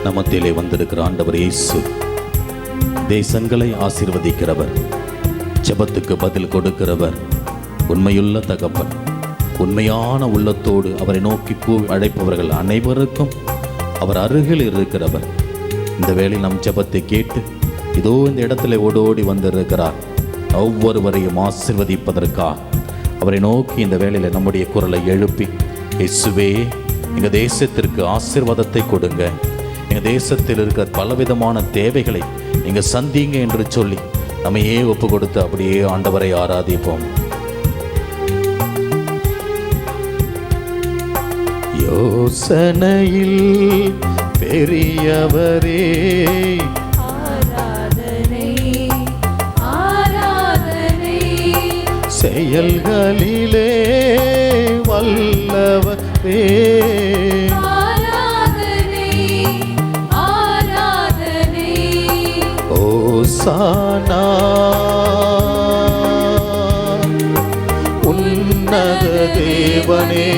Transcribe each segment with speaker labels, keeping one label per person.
Speaker 1: நமத்திலே வந்திருக்கிற ஆண்டவர் இயேசு தேசங்களை ஆசீர்வதிக்கிறவர், ஜெபத்துக்கு பதில் கொடுக்கிறவர், உண்மையுள்ள தகப்பன். உண்மையான உள்ளத்தோடு அவரை நோக்கி அழைப்பவர்கள் அனைவருக்கும் அவர் அருகில் இருக்கிறவர். இந்த வேளை நம் ஜெபத்தை கேட்டு இதோ இந்த இடத்துல ஓடோடி வந்திருக்கிறார். ஒவ்வொருவரையும் ஆசீர்வதிப்பதற்காக அவரை நோக்கி இந்த வேளையில் நம்முடைய குரலை எழுப்பி, இயேசுவே எங்கள் தேசத்திற்கு ஆசீர்வாதத்தை கொடுங்க, எங்கள் தேசத்தில் இருக்கிற பலவிதமான தேவைகளை நீங்கள் சந்திங்க என்று சொல்லி நம்மையே ஒப்பு கொடுத்து அப்படியே ஆண்டவரை ஆராதிப்போம். யோசனையில் பெரியவரே,
Speaker 2: ஆராதனை ஆராதனை,
Speaker 1: செயல்களிலே வல்லவரே,
Speaker 2: ஆராதனை ஆராதனை,
Speaker 1: ஓசானா உன்னத தேவனே,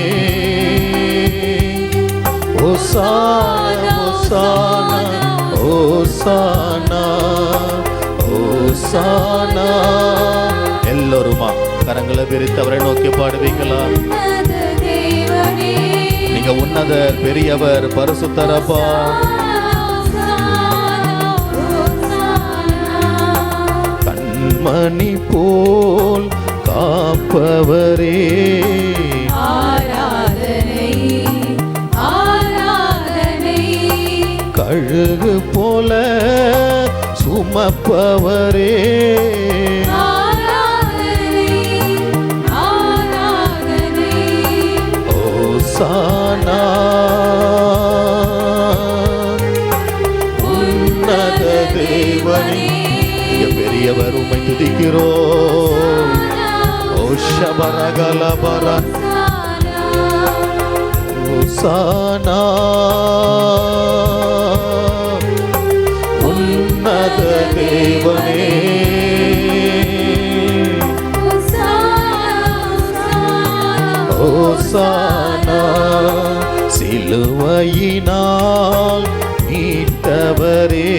Speaker 1: ஓசானா ஓசானா ஓசானா ஓசானா. எல்லோருமா கரங்களை விரித்து அவரை நோக்கி பாடுவீங்களா?
Speaker 2: உன்னத தேவனே,
Speaker 1: நீங்க உன்னதர், பெரியவர், பரிசுத்தரப்பா. கண்மணி போல் காப்பவரே,
Speaker 2: ஆராதனை ஆராதனை,
Speaker 1: கழுகு போல சுமப்பவரே,
Speaker 2: ஆராதனை ஆராதனை,
Speaker 1: ஓசானா உன்னத தேவனே. நீங்க பெரியவர், உம்மை துதிக்கிறோம். ஓஷபரகலபர ஓசானா உன்னத தேவனே, ஓசானா சிலுவையினால் மீட்டவரே,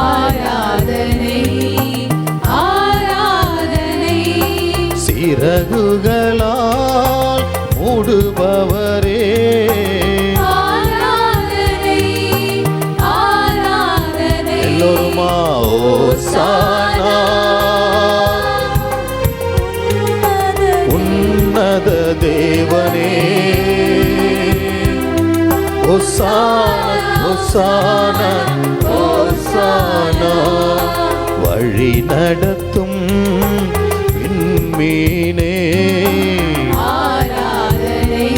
Speaker 2: ஆராதனை ஆராதனை,
Speaker 1: சிறகுகளால் மூடுபவரே,
Speaker 2: ஆராதனை ஆராதனை,
Speaker 1: எல்லோருமா ஓசானா உன்னத தேவனே, ஓசானா ஓசானா ஓசானா. வழி நடத்தும் விண்மீனே,
Speaker 2: ஆராதனை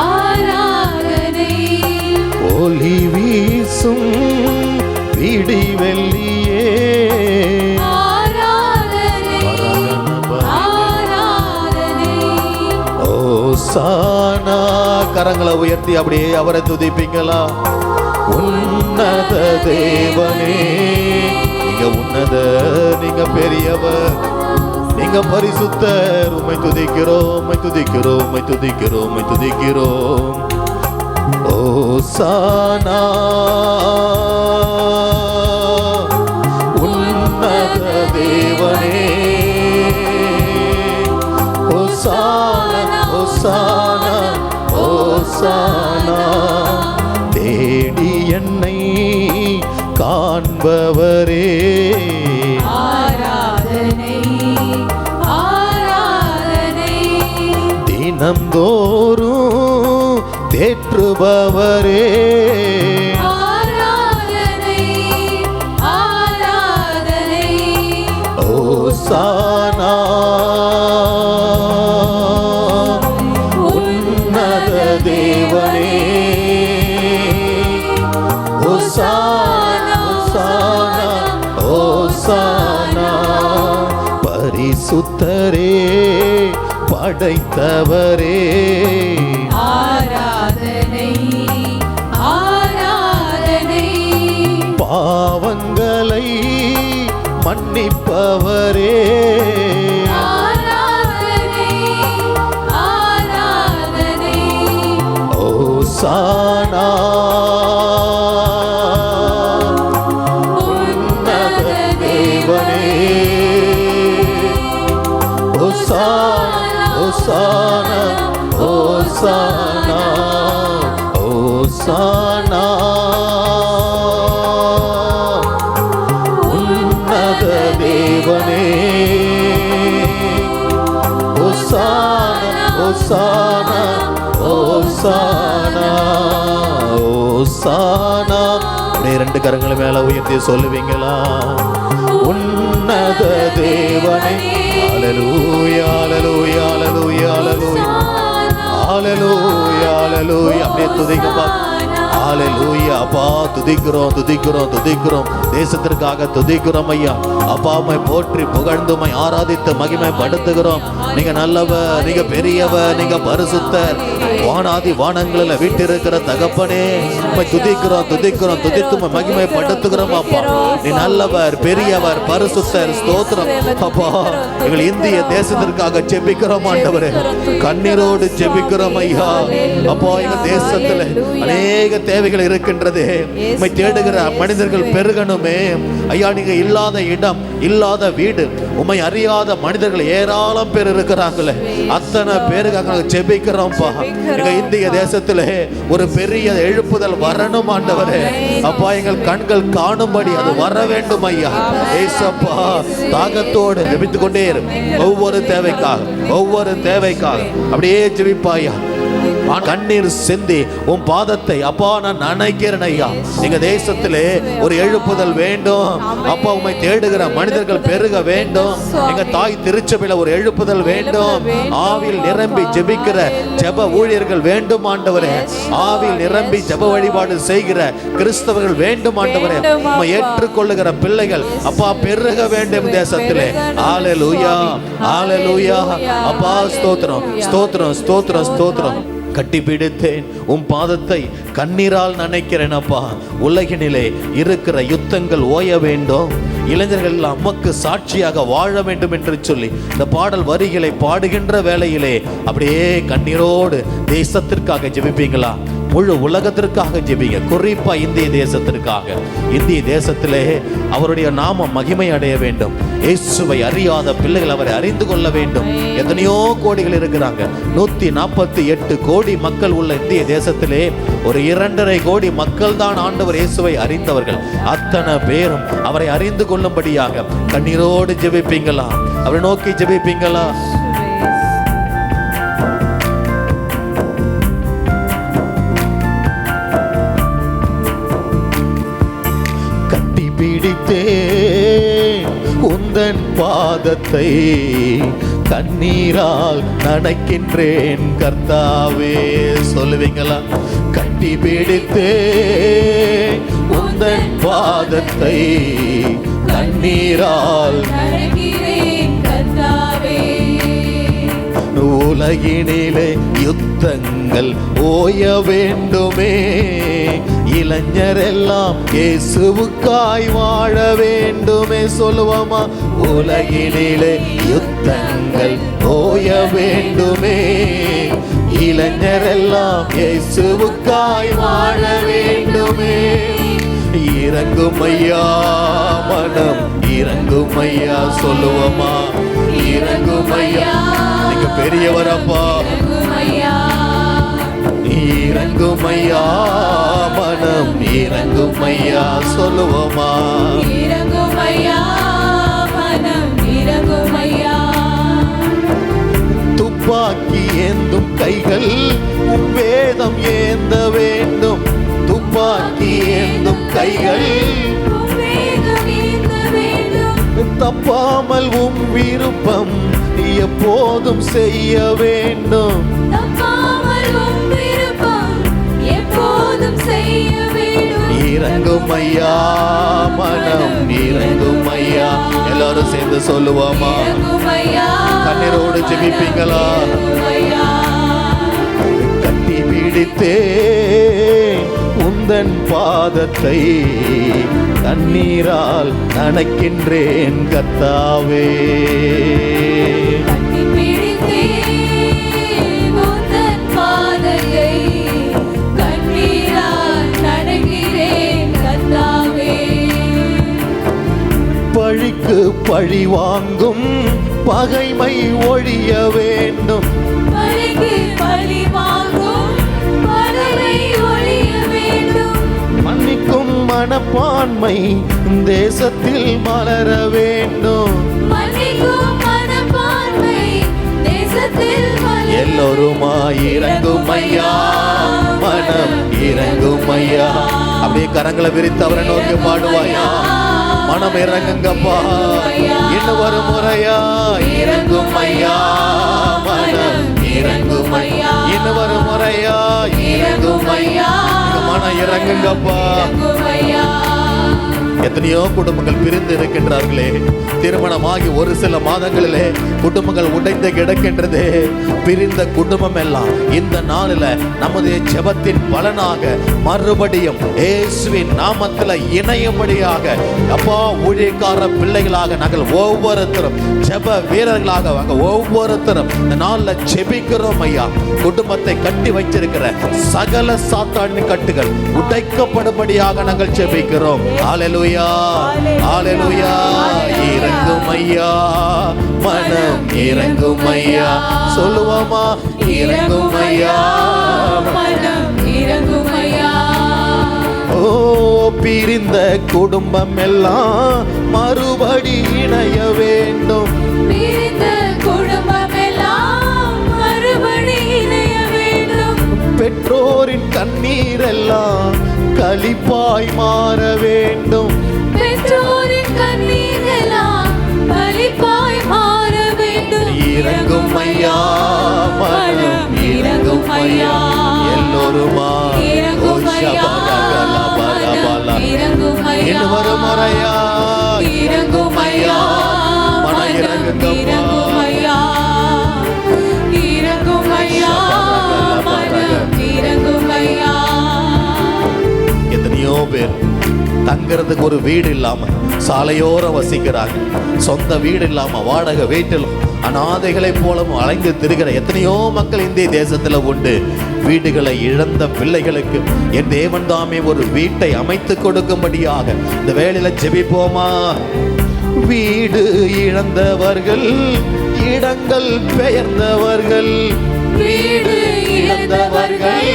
Speaker 2: ஆராதனை,
Speaker 1: ஒளி வீசும் விடிவெள்ளியே,
Speaker 2: ஆராதனை ஆராதனை,
Speaker 1: ஓசானா. கரங்களை உயர்த்தி அப்படியே அவரை துதிப்பீங்களா? உன்னத தேவனே, நீங்க உன்னத, நீங்க பெரியவர், நீங்க பரிசுத்தர். உம்மை துதிக்கிறோம், உம்மை துதிக்கிறோம், உம்மை துதிக்கிறோம், உம்மை துதிக்கிறோம். ஓசானா உன்னத தேவனே, ஓசானா ஓசானா ஓசானா. தேடி என்னை காண்பவரே,
Speaker 2: ஆராதனை ஆராதனை,
Speaker 1: தினம்தோறும் தேற்றுபவரே,
Speaker 2: ஆராதனை ஆராதனை,
Speaker 1: ஓசானா உன்னத தேவனே, ஓசானா ஓசானா ஓசானா. பரிசுத்தரே, படைத்தவரே,
Speaker 2: ஆராதனை ஆராதனை,
Speaker 1: பாவங்களை மன்னிப்பவரே,
Speaker 2: ஆராதனை ஆராதனை,
Speaker 1: ஓசானா ஓசானா ஓசானா உன்னத தேவனே ஓசானா ஓசானா ஓசானா ஓசானா. அப்படியே ரெண்டு கரங்களை மேல உயர்த்தி சொல்லுவீங்களா? உன்னத தேவனே. ஹல்லேலூயா ஹல்லேலூயா ஹல்லேலூயா ஹல்லேலூயா ஹல்லேலூயா ஹல்லேலூயா. அப்படியே துதிங்கப்பா. ஹல்லேலூயா. அப்பா துதிக்கிறோம் துதிக்கிறோம் துதிக்கிறோம். தேசத்திற்காக துதிக்கிறோம் ஐயா. அப்பா உம்மை போற்றி புகழ்ந்து உம்மை ஆராதித்து மகிமைப்படுத்துகிறோம். நீங்க நல்லவர், நீங்க பெரியவர், நீங்க பரிசுத்தர். வானாதி வானங்களில் வீட்டிருக்கிற தகப்பனே உம்மை துதிக்கிறோம் துதிக்கிறோம் துதித்து உம்மை மகிமைப்படுத்துகிறோம். அப்பா நீ நல்லவர், பெரியவர், பரிசுத்தர். ஸ்தோத்திரம் அப்பா. எங்கள் இந்திய தேசத்திற்காக ஜெபிக்கிறோம் ஆண்டவரே. கண்ணீரோடு ஜெபிக்கிறோம் ஐயா. அப்பா எங்க தேசத்துல அநேக தேவைகள் இருக்கின்றது. உம்மை தேடுகிற மனிதர்கள் பெருகணுமே ஐயா. நீங்க இல்லாத இடம், இல்லாத வீடு, உம்மை அறியாத மனிதர்கள் ஏராளம் பேர் இருக்கிறாங்களே. அத்தனை பேருக்காக ஜெபிக்கிறோம்ப்பா. எங்க இந்திய தேசத்திலே ஒரு பெரிய எழுப்புதல் வரணும் ஆண்டவரே. அப்பா எங்கள் கண்கள் காணும்படி அது வர வேண்டும் ஐயா. ஏசப்பா தாகத்தோடு ஜெபித்துக் கொண்டே இரு. ஒவ்வொரு தேவைக்காக அப்படியே ஜெபிப்பாயா. கண்ணீர் சிந்தி உன் பாதத்தை அப்பா நான் நினைக்கிறேன் ஐயா. எங்க தேசத்திலே ஒரு எழுப்புதல் வேண்டும் அப்பா. உம்மை தேடுகிற மனிதர்கள் பெருக வேண்டும். எங்க தாய் திருச்சபையில ஒரு எழுப்புதல் வேண்டும். ஆவியில் நிரம்பி ஜெபிக்கிற ஜெப ஊழியர்கள் வேண்டும் ஆண்டவரே. ஆவியில் நிரம்பி ஜெப வழிபாடு செய்கிற கிறிஸ்தவர்கள் வேண்டும் ஆண்டவரே. உம்மை ஏற்றுக்கொள்ளுகிற பிள்ளைகள் அப்பா பெருக வேண்டும் தேசத்திலே. ஹல்லேலூயா ஹல்லேலூயா. அப்பா ஸ்தோத்திரம் ஸ்தோத்திரம் ஸ்தோத்திரம் ஸ்தோத்திரம். கட்டி பிடித்தேன் உன் பாதத்தை கண்ணீரால் நினைக்கிறேன் அப்பா. உலகினிலே இருக்கிற யுத்தங்கள் ஓய வேண்டும். இளைஞர்கள் அம்மக்கு சாட்சியாக வாழ வேண்டும் என்று சொல்லி இந்த பாடல் வரிகளை பாடுகின்ற வேளையிலே அப்படியே கண்ணீரோடு தேசத்திற்காக ஜெபிப்பீங்களா? முழு உலகத்திற்காக ஜெபிங்க. குறிப்பா இந்திய தேசத்திற்காக. இந்திய தேசத்திலே அவருடைய நாமம் மகிமை அடைய வேண்டும். இயேசுவை அறியாத பிள்ளைகள் அவரை அறிந்து கொள்ள வேண்டும். எத்தனையோ கோடிகள் இருக்கிறாங்க. 148 கோடி மக்கள் உள்ள இந்திய தேசத்திலே ஒரு 2.5 கோடி மக்கள் தான் ஆண்டவர் இயேசுவை அறிந்தவர்கள். அத்தனை பேரும் அவரை அறிந்து கொள்ளும்படியாக கண்ணீரோடு ஜெபிப்பீங்களா? அவரை நோக்கி ஜெபிப்பீங்களா? உந்தன் பாதத்தை கண்ணீரால் நனைக்கின்றேன் கர்த்தாவே. சொல்லுவீங்களா? கட்டி பிடித்தே உந்தன் பாதத்தை கண்ணீரால் நனைக்கின்றேன் கர்த்தாவே. உலகினிலே யுத்தங்கள் ஓய வேண்டுமே. இளைஞரெல்லாம் இயேசுவுக்காய் வாழ வேண்டுமே. சொல்லுவோமா? உலகினிலே யுத்தங்கள் ஓய வேண்டுமே. இளைஞரெல்லாம் இயேசுவுக்காய் வாழ வேண்டுமே. இறங்கும் ஐயா மனம் இறங்கும் ஐயா. சொல்லுவோமா? இறங்கும் ஐயா. நீங்க பெரியவரப்பா. இறங்கும் ஐயா மனம் இறங்கும் ஐயா. சொல்லுவோமா? இறங்கும் ஐயா மனம் இறங்கும் ஐயா. துப்பாக்கி ஏந்தும் கைகள் வேதம் ஏந்த வேண்டும். துப்பாக்கி ஏந்தும் கைகள் தப்பாமல் உம் விருப்பம் எப்போதும் செய்ய வேண்டும். இறங்கும் ஐயா மனம் இறங்கும் ஐயா. எல்லாரும் சேர்ந்து சொல்லுவோமா? கண்ணீரோடு ஜெபிப்பீங்களா? கட்டி பிடித்தே உந்தன் பாதத்தை கண்ணீரால் நனைக்கின்றேன் கர்த்தாவே. பழிக்கு பழி வாங்கும் பகைமை ஒழிய வேண்டும். பழிக்கு பழி வாங்கும்
Speaker 3: மனப்பான்மை தேசத்தில் மலர வேண்டும்.
Speaker 2: மன்னிக்கும் மனப்பான்மை தேசத்தில் மலர
Speaker 3: எல்லோருமாய் இறங்கும் ஐயா, மனம் இறங்கும் ஐயா. அப்படியே கரங்களை விரித்து அவரை நோக்கி பாடுவாயா. மனம் இறங்குங்கப்பா, இன்னும் ஒரு முறையா இறங்கும் ஐயா, மனம் இறங்கும் ஐயா. இன்னும் ஒரு முறையா இறங்கும் ஐயா, மனம் இறங்குங்கப்பா. எத்தனையோ குடும்பங்கள் பிரிந்து இருக்கின்றார்களே, திருமணமாகி ஒரு சில மாதங்களிலே குடும்பங்கள் உடைந்து கிடக்கின்றது. பிரிந்த குடும்பம் எல்லாம் இந்த நாளில் நமது ஜெபத்தின் பலனாக மறுபடியும் இயேசுவின் நாமத்தில் இணையும்படியாக அப்பா ஊழியக்கார பிள்ளைகளாக நாங்கள் ஒவ்வொருத்தரும் ஜெப வீரர்களாக ஒவ்வொருத்தரும் இந்த நாளில் ஜெபிக்கிறோம் ஐயா. குடும்பத்தை கட்டி வைத்திருக்கிற சகல சாத்தானின் கட்டுகள் உடைக்கப்படும்படியாக நாங்கள் ஜெபிக்கிறோம். ஹல்லேலூயா, ஹல்லேலூயா. இறங்கும் ஐயா, மனம் இறங்கும் ஐயா. சொல்லுவோமா, இறங்கும் ஐயா,
Speaker 2: மனம் இறங்கும் ஐயா.
Speaker 3: ஓ பிரிந்த குடும்பம் எல்லாம் மறுபடி இணைய வேண்டும்.
Speaker 2: பிரிந்த குடும்பம் எல்லாம் மறுபடி இணைய வேண்டும்.
Speaker 3: பெற்றோரின் கண்ணீர் எல்லாம் களிப்பாய் மாற வேண்டும்.
Speaker 2: பெற்றோரின் கண்ணீர் எல்லாம் களிப்பாய் மாற வேண்டும்.
Speaker 3: இறங்கும் ஐயா, மனம் இறங்கும் ஐயா. எல்லோருமா
Speaker 2: இறங்கும் ஐயா, மனம் இறங்கும் ஐயா.
Speaker 3: இன்னும் ஒரு முறையா
Speaker 2: இறங்கும் ஐயா,
Speaker 3: மனம் இறங்குங்கப்பா.
Speaker 2: இறங்கும் ஐயா, இறங்கும் ஐயா, மனம் இறங்கும் ஐயா.
Speaker 3: எத்தனையோ பேர் தங்கிறதுக்கு ஒரு வீடு இல்லாம சாலையோரம் வசிக்கிறாங்க. சொந்த வீடு இல்லாம வாடகை வீட்டிலும் அநாதைகளை போலவும் அலைந்து திரிகிற எத்தனையோ மக்கள் இந்திய தேசத்துல உண்டு. வீடுகளை இழந்த பிள்ளைகளுக்கு என் தேவன் தாமே ஒரு வீட்டை அமைத்து கொடுக்கும்படியாக இந்த வேளையில ஜெபிப்போமா. வீடு இழந்தவர்கள், இடங்கள் பெயர்ந்தவர்கள்,
Speaker 2: வீடு இழந்தவர்கள்,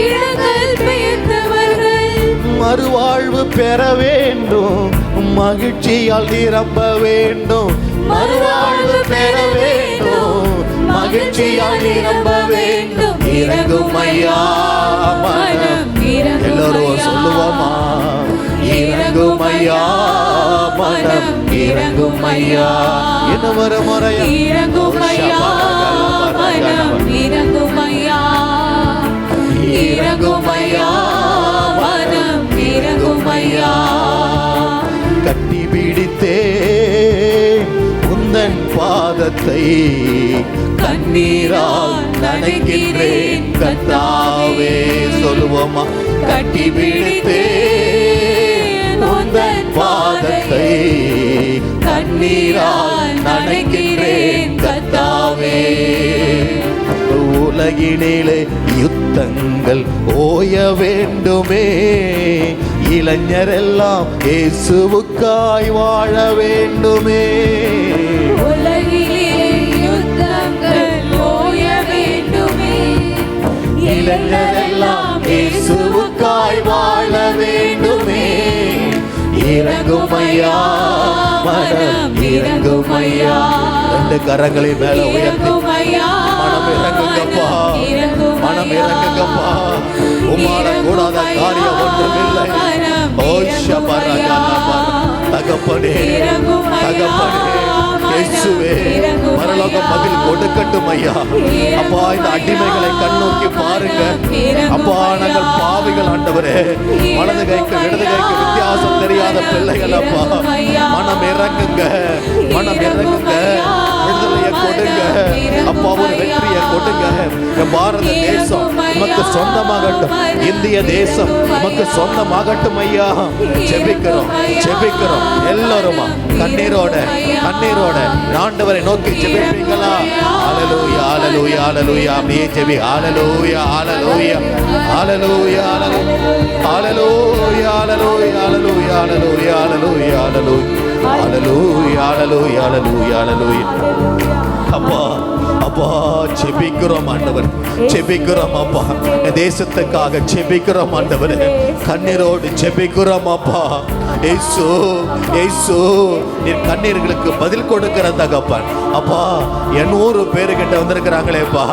Speaker 2: இடங்கள் பெயர்ந்தவர்கள்
Speaker 3: மறுவாழ்வு பெற வேண்டும், மகிழ்ச்சியால் நிரம்ப வேண்டும். மறுவாழ்வு பெற வேண்டும், மகிழ்ச்சியால் நிரம்ப வேண்டும். இறங்கும் ஐயா, மனம் எல்லோரும் சொல்லுவோமா. இறங்கும் ஐயா, மனம் இறங்கும் ஐயா. இன்னும் ஒரு முறையா
Speaker 2: இறங்கும் ஐயா, மனம் இறங்கும் ஐயா. இறங்கும் ஐயா, மனம் இறங்கும் ஐயா.
Speaker 3: கட்டி பிடித்தே உந்தன் பாதத்தை கண்ணீரால் நனைக்கின்றேன் கர்த்தாவே. சொல்லுவோமா, கட்டி பிடித்தே உந்தன் பாதத்தை கண்ணீரால் நனைக்கின்றேன் கர்த்தாவே. உலகினிலே யுத்தங்கள் ஓய வேண்டுமே, இளைஞரெல்லாம் இயேசுவுக்காய் வாழ வேண்டுமே.
Speaker 2: உலகிலே யுத்தங்கள் ஓய வேண்டுமே,
Speaker 3: இளைஞரெல்லாம் இயேசுவுக்காய் வாழ வேண்டுமே. இறங்கும் ஐயா, மனம் இறங்கும் ஐயா. ரெண்டு கரங்களை மேல உயர்த்தி மனம் இறங்குங்கப்பா, மனம் இறங்குங்கப்பா. உம்மால கூடாத காரியம் ஒன்றுமில்லை. தகப்பனே, தகப்பனே, இயேசுவே, பரலோகம் பதில் கொடுக்கட்டும் ஐயா. அப்பா, இந்த அடிமைகளை கண்ணோக்கி பாருங்க அப்பா. நாங்கள் பாவிகள் ஆண்டவரே, வலது கைக்கு இடது கைக்கு வித்தியாசம் தெரியாத பிள்ளைகள் அப்பா. மனம் இறங்குங்க, மனம் இறங்குங்க. விடுதலையை கொடுங்க அப்பா, ஒரு வெற்றியை கொடுங்க. பாரத தேசம் உமக்கு சொந்தமாகட்டும், இந்திய தேசம் உமக்கு சொந்தமாகட்டும் ஐயா. ஜெபிக்கிறோம், ஜெபிக்கிறோம். எல்லாருமா கண்ணீரோட கண்ணீரோட ஆண்டவரை நோக்கி ஜெபிப்பீங்களா? ஹல்லேலூயா, ஹல்லேலூயா, ஹல்லேலூயா. அப்படியே ஜெபி. ஹல்லேலூயா, ஹல்லேலூயா, ஹல்லேலூயா, ஹல்லேலூயா, ஹல்லேலூயா, ஹல்லேலூயா, ஹல்லேலூயா, ஹல்லேலூயா, ஹல்லேலூயா. ஹalleluya ஹalleluya ஹalleluya ஹalleluya. அப்பா அப்பா ஜெபிக்கிறோம் ஆண்டவர், ஜெபிக்கிறோம் அப்பா, தேசத்துக்காக ஜெபிக்கிறோம் ஆண்டவர், கண்ணீரோடு ஜெபிக்கிறோம் அப்பா. இயேசு இயேசு நீர் கண்ணீர்களுக்கு பதில் கொடுக்கிற தகப்பன் அப்பா. 800 பேருக்கிட்ட வந்திருக்கிறாங்களேப்பா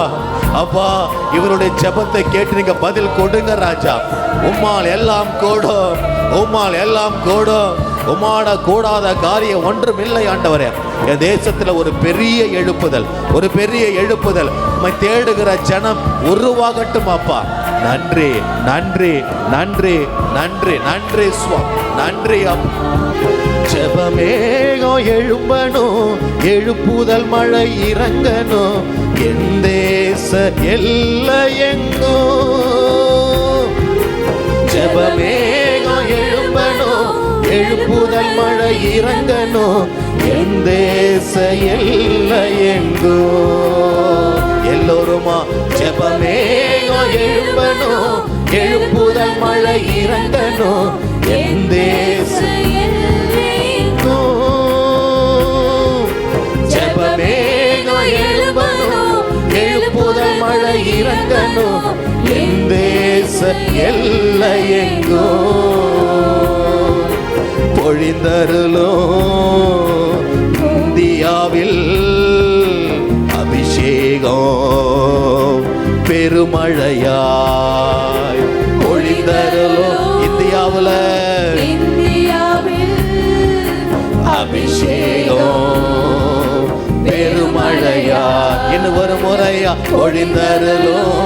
Speaker 3: அப்பா, இவருடைய ஜெபத்தை கேட்டு நீங்க பதில் கொடுங்க ராஜா. உம்மால் எல்லாம் கூடும், உம்மால் எல்லாம் கூடும், உம்மாட கூடாத காரியம் ஒன்றும் இல்லை ஆண்டவரே. என் தேசத்துல ஒரு பெரிய எழுப்புதல், ஒரு பெரிய எழுப்புதல் உம்மை தேடுகிற ஜனம் உருவாகட்டும் அப்பா. நன்றி நன்றி நன்றி நன்றி நன்றி சுவாமி, நன்றி அப்பா. ஜெபமேகம் எழும்பணும், எழுப்புதல் மழை இறங்கணும், என் தேச எல்லையெங்கும். ஜெபமேகம் எழும்பணும், எழுப்புதல் மழை இறங்கணும், என் தேச எல்லையெங்கும். எல்லோருமா ஜெபமேகம் எழும்பணும், எழுப்புதல் மழை இறங்கணும், என் தேச ஜெபமேகம் எழும்பணும், எழுப்புதல் மழை இறங்கணும், என் தேச எல்லையெங்கும். பொழிந்தருளும் இந்தியாவில் அபிஷேகம் பெருமழையாய். பொழிந்தருளும் இந்தியாவில் அபிஷேகம் பெருமழையா. இன்னும் ஒரு முறையா பொழிந்தருளும்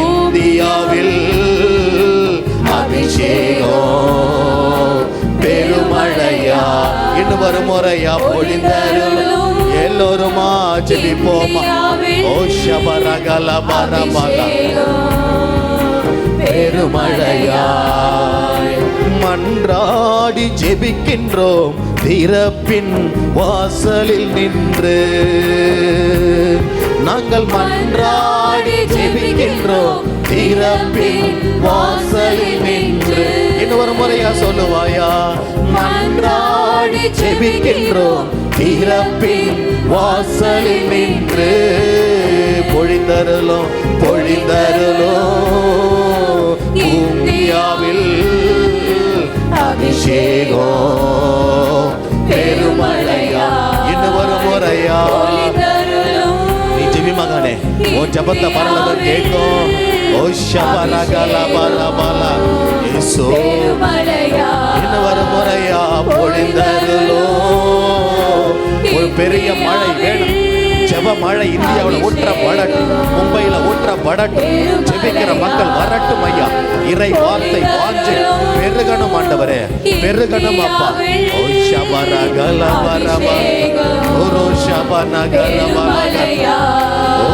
Speaker 3: இந்தியாவில் அபிஷேகம் பெருமழையா. இன்னும் ஒரு முறையா பொழிந்தருளும். எல்லோருமா ஜெபிப்போமா. ஓ ஷபரகல பரபல பெருமழையாய். மன்றாடி ஜெபிக்கின்றோம் திறப்பின் வாசலில் நின்று, நாங்கள் மன்றாடி ஜெபிக்கின்றோம் திறப்பின் வாசலில் நின்று. இன்னொரு முறையா சொல்லுவாயா. மன்றாடி ஜெபிக்கின்றோம் திறப்பின் வாசலில் நின்று, பொழிந்தருளும் பொழிந்தருளும் இந்தியாவில் அபிஷேகம் பெருமழையா. இன்னும் ஒரு முறையா நீ ஜெபி மகனே, உன் ஜபத்தை பரலோகம் கேட்கும். ஓ ஷபரகல பரபல இயேசு. இன்னும் ஒரு முறையா பொழிந்தருளும். ஒரு பெரிய மழை வேணும், ஜெப மழை இந்தியாவில் ஊற்றப்படட்டும், மும்பையில ஊற்றப்படட்டும். ஜெபிக்கிற மக்கள் வரட்டும் ஐயா. இறை வார்த்தை வாஞ்சை பெருகணும் ஆண்டவரே, பெருகணும் அப்பா. ஓ ஷபரகல பரபல ஓ ஷபனகல பரபல. ஓ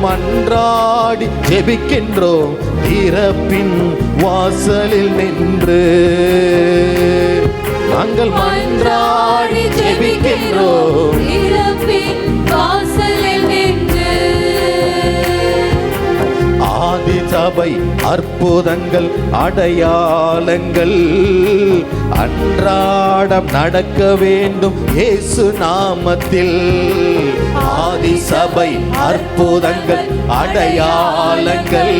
Speaker 3: மன்றாடி ஜெபிக்கின்றோம் திறப்பின் வாசலில் நின்று, நாங்கள் மன்றாடி ஜெபிக்கின்றோம்
Speaker 2: வாசலில் நின்று.
Speaker 3: ஆதி சபை அற்புதங்கள் அடையாளங்கள் அன்றாடம் நடக்க வேண்டும் இயேசு நாமத்தில். ஆதி சபை அற்புதங்கள் அடையாளங்கள்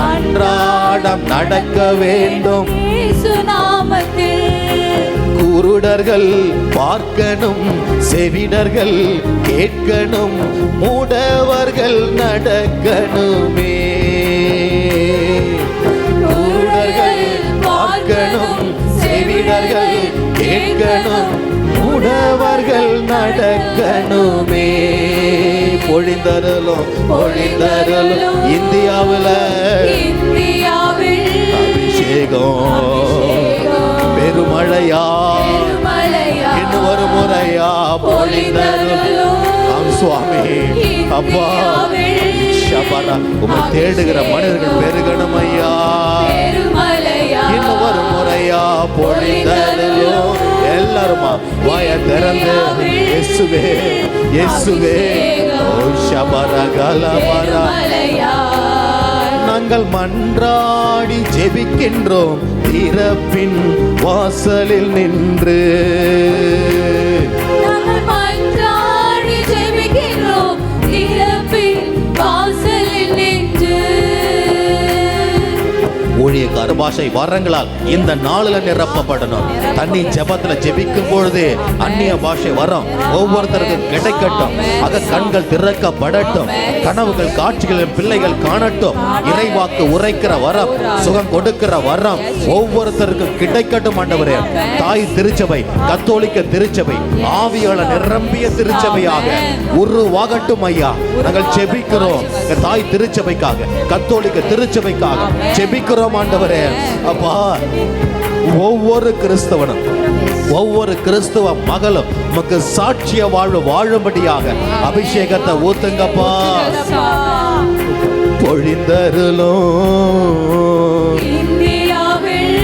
Speaker 3: அன்றாடம் நடக்க வேண்டும்
Speaker 2: இயேசு நாமத்தில்.
Speaker 3: குருடர்கள் பார்க்கணும், செவிடர்கள் கேட்கணும், மூடவர்கள் நடக்கணுமே. குருடர்கள் பார்க்கணும், செவிடர்கள் கேட்கணும், மூடவர்கள் நடக்கணுமே. பொழிந்தருளும் பொழிந்தருளும் இந்தியாவில் அபிஷேகம் பெருமழையா. இன்னும் ஒரு முறையா பொழிந்தருளும் சுவாமி அப்பா. ஷபரா உம்மை தேடுகிற மனிதர்கள் பெருகணும் ஐயா. இன்னும் ஒரு முறையா பொழிந்தருளும். எல்லாருமா வாய திறந்து இயேசுவே இயேசுவே. ஓ ஷபரகல பரபல. நாங்க நாங்கள் மன்றாடி ஜெபிக்கின்றோம் திறப்பின் வாசலில் நின்று.
Speaker 2: நாங்கள் மன்றாடி ஜெபிக்கிறோம் திறப்பின் வாசலில் நின்று.
Speaker 3: ஊழியக்கார பாஷை வரங்களால் இந்த நாளில் நிரப்பப்படணும். தண்ணி ஜெபத்துல ஜெபிக்கும் பொழுது அந்நிய பாஷை வரம் ஒவ்வொருத்தருக்கும் கிடைக்கட்டும். அக கண்கள் திறக்கப்படட்டும். கனவுகள் காட்சிகள் பிள்ளைகள் காணட்டும். இறைவாக்கு உரைக்கிற வரம், சுகம் கொடுக்கிற வரம் ஒவ்வொருத்தருக்கும் கிடைக்கட்டும். ஆண்டவரே, தாய் திருச்சபை, கத்தோலிக்க திருச்சபை ஆவியால நிரம்பிய திருச்சபையாக உருவாகட்டும் ஐயா. நாங்கள் ஜெபிக்கிறோம் தாய் திருச்சபைக்காக, கத்தோலிக்க திருச்சபைக்காக ஜெபிக்கிறோம் ஆண்டவரே. அப்பா, ஒவ்வொரு கிறிஸ்தவனும் ஒவ்வொரு கிறிஸ்தவ மகளும் உமக்கு சாட்சிய வாழ்வு வாழும்படியாக அபிஷேகத்தை ஊத்துங்கப்பா. பொழிந்தருளும்
Speaker 2: இந்தியாவில்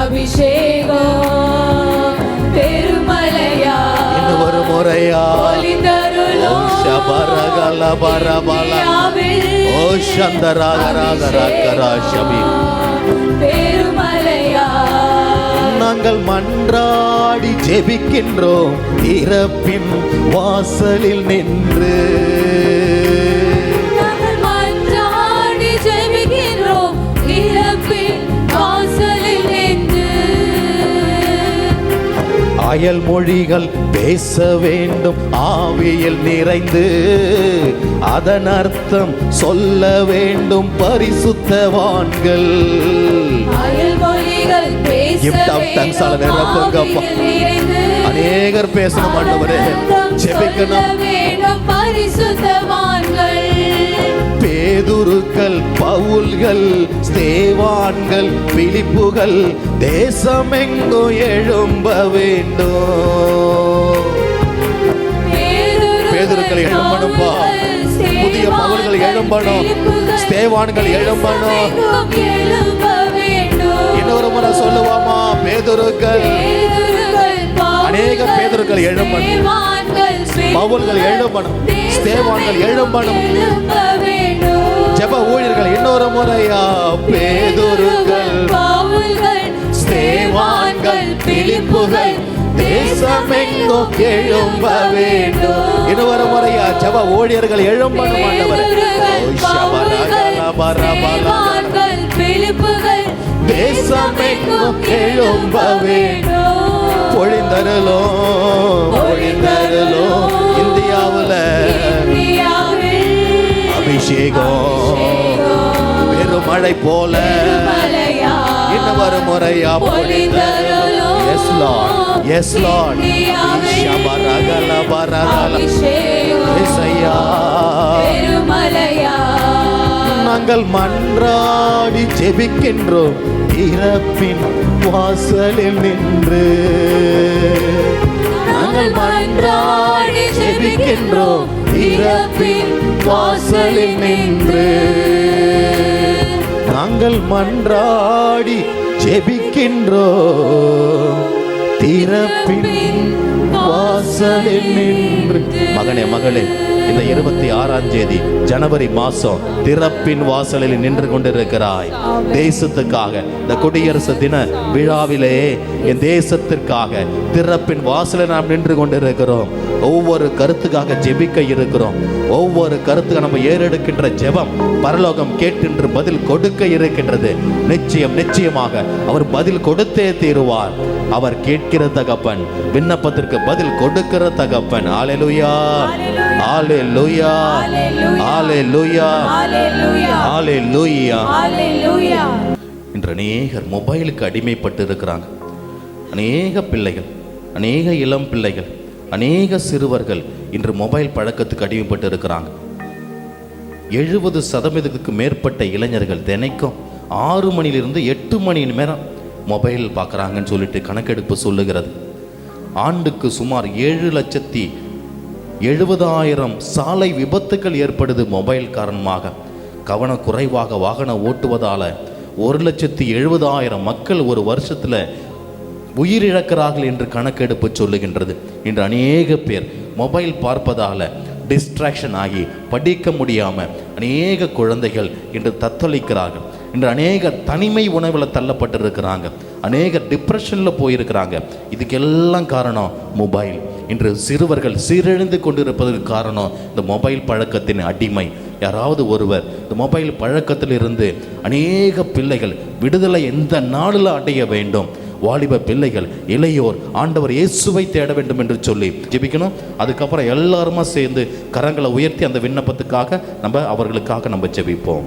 Speaker 2: அபிஷேகம் பெருமலையா
Speaker 3: இன்னும் ஒரு முறையா
Speaker 2: பொழிந்தருளும்
Speaker 3: ஷபரகல பரபல ஓ சந்தராகராகராகராஷபி
Speaker 2: பெருமலையா.
Speaker 3: நாங்கள் மன்றாடி ஜெபிக்கின்றோம் திறப்பின் வாசலில் நின்று.
Speaker 2: நாங்கள் மன்றாடி ஜெபிக்கிறோம் திறப்பின் வாசலில் நின்று.
Speaker 3: அயல் மொழிகள் பேச வேண்டும் ஆவியில் நிறைந்து, அதன் அர்த்தம் சொல்ல வேண்டும் பரிசுத்தவான்கள்.
Speaker 2: அயல் மொழிகள் பேச
Speaker 3: Gift of tongues ஆல நிரப்புங்கப்பா. அநேகர் பேசணும் ஆண்டவரே, ஜெபிக்கணும்.
Speaker 2: பரிசுத்தவான்கள்
Speaker 3: பேதுருக்கள், பவுல்கள், ஸ்தேவான்கள், பிலிப்புகள் தேசமெங்கும் எழும்ப வேண்டும். பேதுருக்கள் எழும்பணும்பா. புதிய பவுல்கள் எழும்பணும். ஸ்தேவான்கள் எழும்பணும். இன்னொரு முறை சொல்லுவாமா, பேதுருக்கள் அநேக பேதுருக்கள் எழும்பணும். பவுல்கள் எழும்பணும். ஸ்தேவான்கள் எழும்பணும். ஜெப ஊழியர்கள் இன்னொரு முறையா பேதுருக்கள், ஸ்தேவான்கள், பிலிப்புகள் தேசமெங்கும் எழும்ப வேண்டும். இன்னொரு முறையா ஜெப ஊழியர்கள் எழும்பணும் ஆண்டவரே. தேசமெங்கும் எழும்ப வேண்டும். பொழிந்தருளும் பொழிந்தருளும் இந்தியாவுல அபிஷேகம் பெருமழை போல இன்னும் ஒரு முறையா பொழிந்தருளும். Yes Lord, yes Lord. ஷபரகல Parakala இயேசையா. நாங்கள் மன்றாடி ஜெபிக்கின்றோம் திறப்பின் வாசலில் நின்று. நாங்கள் மன்றாடி ஜெபிக்கின்றோம் திறப்பின் வாசலில் நின்று. நாங்கள் மன்றாடி ஜெபிக்கின்றோம் திறப்பின் வாசலில் நின்று. மகனே, மகளே, இந்த 26ஆம் தேதி ஜனவரி மாசம் திறப்பின் வாசலில் நின்று கொண்டிருக்கிறாய். தேசத்துக்காக இந்த குடியரசு தின விழாவிலே என் தேசத்திற்காக திறப்பின் வாசலில் நாம் நின்று கொண்டிருக்கிறோம். ஒவ்வொரு கருத்துக்காக ஜெபிக்க இருக்கிறோம். ஒவ்வொரு கருத்துக்கு நம்ம ஏறெடுக்கின்ற ஜெபம் பரலோகம் கேட்டு பதில் கொடுக்க இருக்கின்றது. நிச்சயம் நிச்சயமாக அவர் பதில் கொடுத்தே தீருவார். அவர் கேட்கிற தகப்பன், விண்ணப்பத்திற்கு பதில் கொடுக்கிற தகப்பன். ஹல்லேலூயா, ஹல்லேலூயா, ஹல்லேலூயா, ஹல்லேலூயா. இன்று அநேகர் மொபைலுக்கு அடிமைப்பட்டு இருக்கிறாங்க. அநேக பிள்ளைகள், அநேக இளம் பிள்ளைகள், அநேக சிறுவர்கள் இன்று மொபைல் பழக்கத்துக்கு அடிமைப்பட்டு இருக்கிறாங்க. 70% மேற்பட்ட இளைஞர்கள் தினைக்கும் 6 மணிலிருந்து 8 மணி நேரம் மொபைல் பார்க்குறாங்கன்னு சொல்லிட்டு கணக்கெடுப்பு சொல்லுகிறது. ஆண்டுக்கு சுமார் 7,70,000 சாலை விபத்துக்கள் ஏற்படுது மொபைல் காரணமாக. கவனக்குறைவாக வாகனம் ஓட்டுவதால் 1,70,000 மக்கள் ஒரு வருஷத்தில் உயிரிழக்கிறார்கள் என்று கணக்கெடுப்பு சொல்லுகின்றது. இன்று அநேக பேர் மொபைல் பார்ப்பதால் டிஸ்ட்ராக்ஷன் ஆகி படிக்க முடியாமல் அநேக குழந்தைகள் இன்று தத்தளிக்கிறார்கள். இன்று அநேக தனிமை உணவில் தள்ளப்பட்டிருக்கிறாங்க. அநேக டிப்ரெஷனில் போயிருக்கிறாங்க. இதுக்கெல்லாம் காரணம் மொபைல். இன்று சிறுவர்கள் சீரழிந்து கொண்டிருப்பதற்கு காரணம் இந்த மொபைல் பழக்கத்தின் அடிமை. யாராவது ஒருவர் இந்த மொபைல் பழக்கத்திலிருந்து அநேக பிள்ளைகள் விடுதலை எந்த நாளில் அடைய வேண்டும். வாலிப பிள்ளைகள், இளையோர் ஆண்டவர் இயேசுவை தேட வேண்டும் என்று சொல்லி ஜெபிக்கணும். அதுக்கப்புறம் எல்லாருமா சேர்ந்து கரங்களை உயர்த்தி அந்த விண்ணப்பத்துக்காக அவர்களுக்காக நம்ம ஜெபிப்போம்.